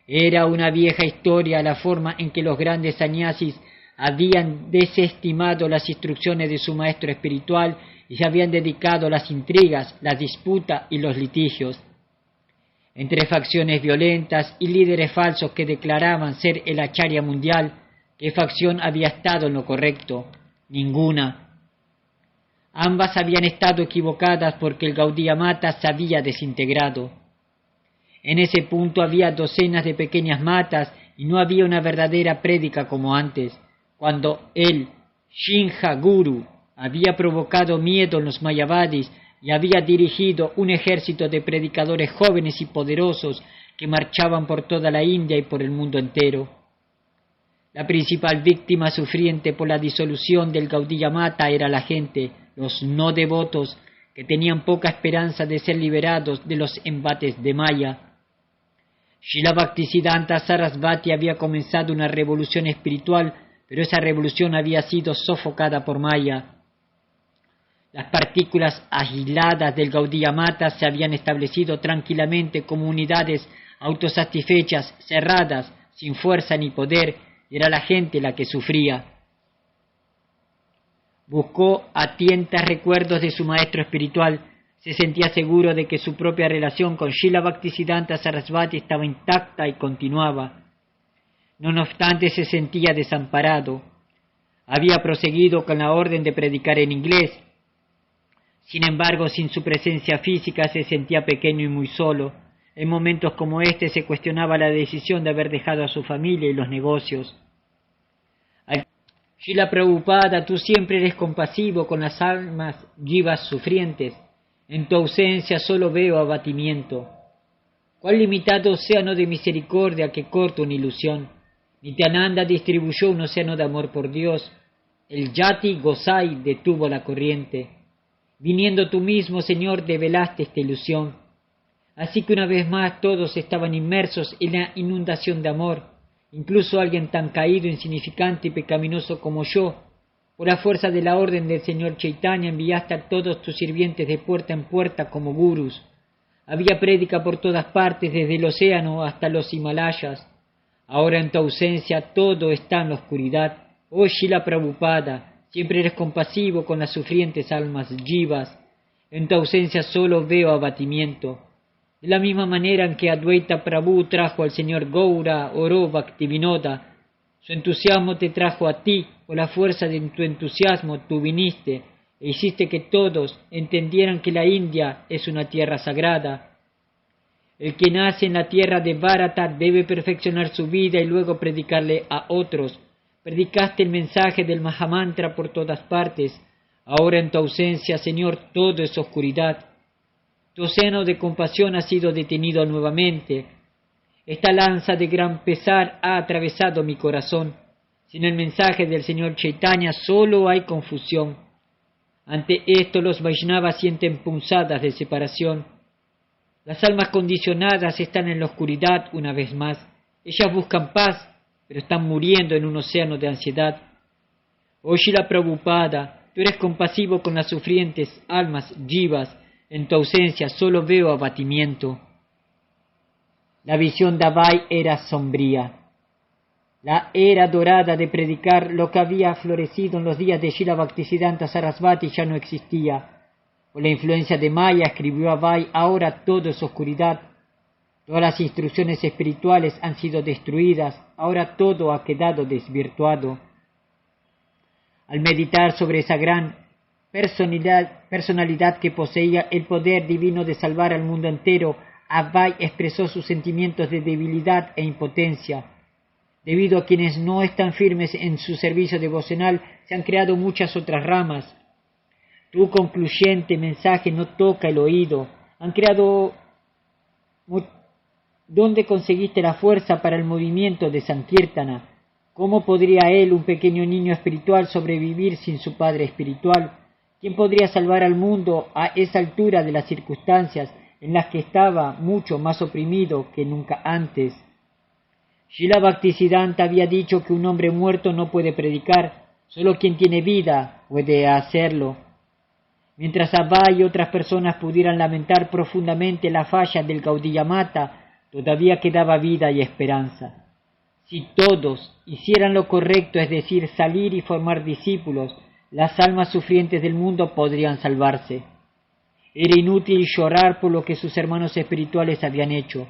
Era una vieja historia la forma en que los grandes sannyasis habían desestimado las instrucciones de su maestro espiritual y se habían dedicado a las intrigas, las disputas y los litigios. Entre facciones violentas y líderes falsos que declaraban ser el acharya mundial, ¿qué facción había estado en lo correcto? Ninguna. Ambas habían estado equivocadas porque el Gaudiya Mata se había desintegrado. En ese punto había docenas de pequeñas matas y no había una verdadera prédica como antes, cuando el Shinja Guru había provocado miedo en los mayavadis y había dirigido un ejército de predicadores jóvenes y poderosos que marchaban por toda la India y por el mundo entero. La principal víctima sufriente por la disolución del Gaudiya Mata era la gente, los no devotos, que tenían poca esperanza de ser liberados de los embates de Maya. Srila Bhaktisiddhanta Sarasvati había comenzado una revolución espiritual, pero esa revolución había sido sofocada por Maya. Las partículas aisladas del Gaudiya Mata se habían establecido tranquilamente como unidades autosatisfechas, cerradas, sin fuerza ni poder, y era la gente la que sufría. Buscó a tientas recuerdos de su maestro espiritual. Se sentía seguro de que su propia relación con Srila Bhaktisiddhanta Sarasvati estaba intacta y continuaba. No obstante, se sentía desamparado. Había proseguido con la orden de predicar en inglés. Sin embargo, sin su presencia física se sentía pequeño y muy solo. En momentos como este se cuestionaba la decisión de haber dejado a su familia y los negocios. Srila Prabhupada, tú siempre eres compasivo con las almas jivas sufrientes. En tu ausencia solo veo abatimiento. Cuán limitado océano de misericordia que corta una ilusión. Nityananda distribuyó un océano de amor por Dios. El Yati Gosai detuvo la corriente. Viniendo tú mismo, Señor, develaste esta ilusión. Así que una vez más todos estaban inmersos en la inundación de amor. Incluso alguien tan caído, insignificante y pecaminoso como yo, por la fuerza de la orden del Señor Chaitanya enviaste a todos tus sirvientes de puerta en puerta como gurus. Había prédica por todas partes, desde el océano hasta los Himalayas. Ahora en tu ausencia todo está en la oscuridad. Oh Srila Prabhupada, siempre eres compasivo con las sufrientes almas jivas. En tu ausencia solo veo abatimiento. De la misma manera en que Advaita Prabhu trajo al señor Gaura Oro Bhaktivinoda, su entusiasmo te trajo a ti, por la fuerza de tu entusiasmo tú viniste e hiciste que todos entendieran que la India es una tierra sagrada. El que nace en la tierra de Bharata debe perfeccionar su vida y luego predicarle a otros. Predicaste el mensaje del Mahamantra por todas partes. Ahora en tu ausencia, Señor, todo es oscuridad. Tu océano de compasión ha sido detenido nuevamente. Esta lanza de gran pesar ha atravesado mi corazón. Sin el mensaje del Señor Chaitanya solo hay confusión. Ante esto los Vaishnavas sienten punzadas de separación. Las almas condicionadas están en la oscuridad una vez más. Ellas buscan paz, pero están muriendo en un océano de ansiedad. Oh Srila Prabhupada, tú eres compasivo con las sufrientes almas jivas. En tu ausencia solo veo abatimiento. La visión de Abai era sombría. La era dorada de predicar lo que había florecido en los días de Srila Bhaktisiddhanta Sarasvati ya no existía. Por la influencia de Maya, escribió Abai, ahora todo es oscuridad. Todas las instrucciones espirituales han sido destruidas, ahora todo ha quedado desvirtuado. Al meditar sobre esa gran personalidad que poseía el poder divino de salvar al mundo entero, Abai expresó sus sentimientos de debilidad e impotencia. Debido a quienes no están firmes en su servicio devocional, se han creado muchas otras ramas. Tu concluyente mensaje no toca el oído. Han creado... ¿Dónde conseguiste la fuerza para el movimiento de Sankirtana? ¿Cómo podría él, un pequeño niño espiritual, sobrevivir sin su padre espiritual? ¿Quién podría salvar al mundo a esa altura de las circunstancias en las que estaba mucho más oprimido que nunca antes? Srila Bhaktisiddhanta había dicho que un hombre muerto no puede predicar, solo quien tiene vida puede hacerlo. Mientras Abai y otras personas pudieran lamentar profundamente la falla del Gaudiya Mata, todavía quedaba vida y esperanza. Si todos hicieran lo correcto, es decir, salir y formar discípulos, las almas sufrientes del mundo podrían salvarse. Era inútil llorar por lo que sus hermanos espirituales habían hecho.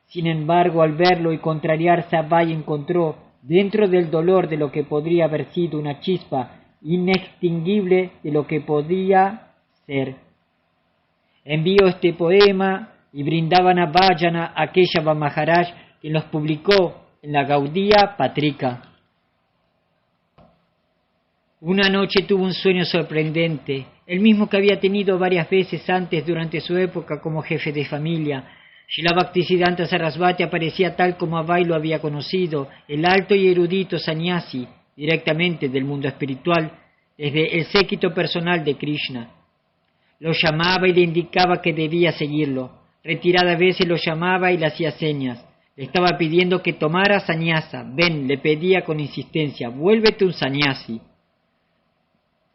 Sin embargo, al verlo y contrariarse, Abai encontró, dentro del dolor de lo que podría haber sido una chispa inextinguible de lo que podía ser. Envió este poema y Vrindavana Bhajana a Keshava Maharaj, quien los publicó en la Gaudiya Patrika. Una noche tuvo un sueño sorprendente, el mismo que había tenido varias veces antes durante su época como jefe de familia. Srila Bhaktisiddhanta Sarasvati aparecía tal como Abai lo había conocido, el alto y erudito sannyasi, directamente del mundo espiritual, desde el séquito personal de Krishna. Lo llamaba y le indicaba que debía seguirlo. Retiradas veces lo llamaba y le hacía señas. Le estaba pidiendo que tomara sannyasa. Ven, le pedía con insistencia, vuélvete un sannyasi.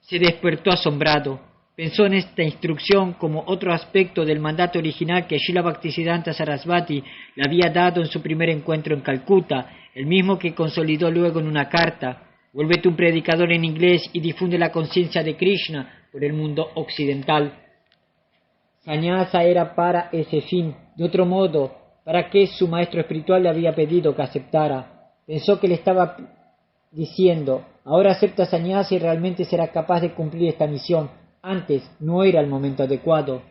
Se despertó asombrado. Pensó en esta instrucción como otro aspecto del mandato original que Srila Bhaktisiddhanta Sarasvati le había dado en su primer encuentro en Calcuta, el mismo que consolidó luego en una carta. Vuélvete un predicador en inglés y difunde la conciencia de Krishna por el mundo occidental. Sannyasa era para ese fin. De otro modo, ¿para qué su maestro espiritual le había pedido que aceptara? Pensó que le estaba diciendo, ahora acepta sannyasa y realmente será capaz de cumplir esta misión. Antes no era el momento adecuado.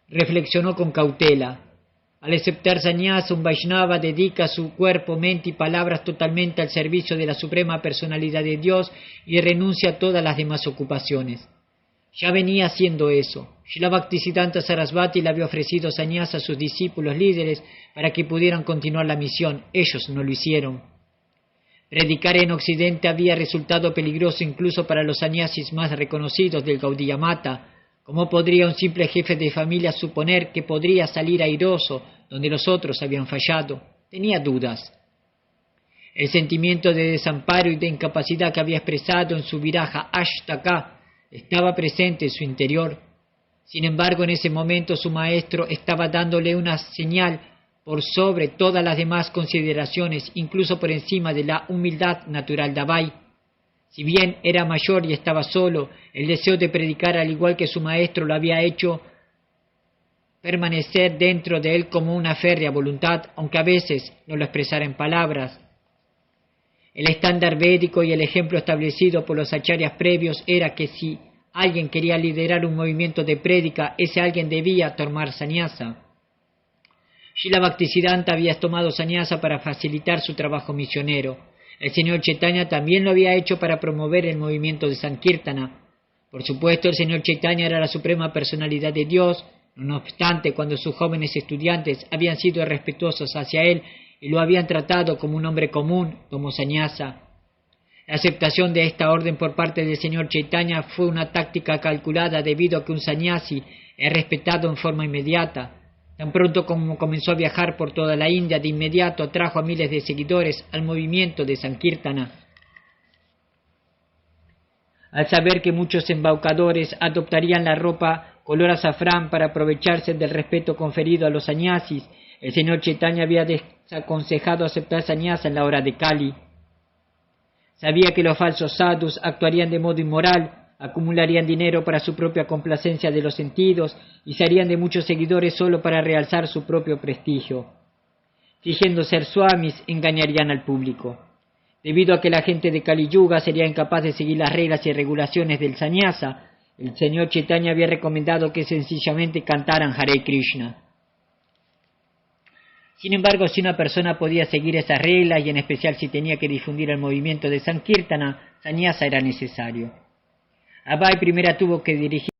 Reflexionó con cautela. Al aceptar sannyasa, un Vaishnava dedica su cuerpo, mente y palabras totalmente al servicio de la Suprema Personalidad de Dios y renuncia a todas las demás ocupaciones. Ya venía haciendo eso. Srila Bhaktisiddhanta Sarasvati le había ofrecido sannyasa a sus discípulos líderes para que pudieran continuar la misión. Ellos no lo hicieron. Predicar en Occidente había resultado peligroso incluso para los sannyasis más reconocidos del Gaudiya Mata. ¿Cómo podría un simple jefe de familia suponer que podría salir airoso donde los otros habían fallado? Tenía dudas. El sentimiento de desamparo y de incapacidad que había expresado en su viraja Ashtaka estaba presente en su interior. Sin embargo, en ese momento su maestro estaba dándole una señal por sobre todas las demás consideraciones, incluso por encima de la humildad natural de Abai. Si bien era mayor y estaba solo, el deseo de predicar, al igual que su maestro lo había hecho, permanecer dentro de él como una férrea voluntad, aunque a veces no lo expresara en palabras. El estándar védico y el ejemplo establecido por los acharyas previos era que si alguien quería liderar un movimiento de prédica, ese alguien debía tomar sannyasa. Srila Bhaktisiddhanta había tomado sannyasa para facilitar su trabajo misionero. El señor Chaitanya también lo había hecho para promover el movimiento de Sankirtana. Por supuesto, el señor Chaitanya era la suprema personalidad de Dios. No obstante, cuando sus jóvenes estudiantes habían sido respetuosos hacia él y lo habían tratado como un hombre común, tomó sannyasa. La aceptación de esta orden por parte del señor Chaitanya fue una táctica calculada debido a que un sannyasi es respetado en forma inmediata. Tan pronto como comenzó a viajar por toda la India, de inmediato atrajo a miles de seguidores al movimiento de Sankirtana. Al saber que muchos embaucadores adoptarían la ropa color azafrán para aprovecharse del respeto conferido a los sannyasis, el señor Chaitanya había desaconsejado aceptar sannyasa en la hora de Kali. Sabía que los falsos sadhus actuarían de modo inmoral, acumularían dinero para su propia complacencia de los sentidos y se harían de muchos seguidores solo para realzar su propio prestigio. Fingiendo ser swamis, engañarían al público. Debido a que la gente de Kali Yuga sería incapaz de seguir las reglas y regulaciones del sannyasa, el señor Chaitanya había recomendado que sencillamente cantaran Hare Krishna. Sin embargo, si una persona podía seguir esas reglas, y en especial si tenía que difundir el movimiento de Sankirtana, sannyasa era necesario. Abai primero tuvo que dirigir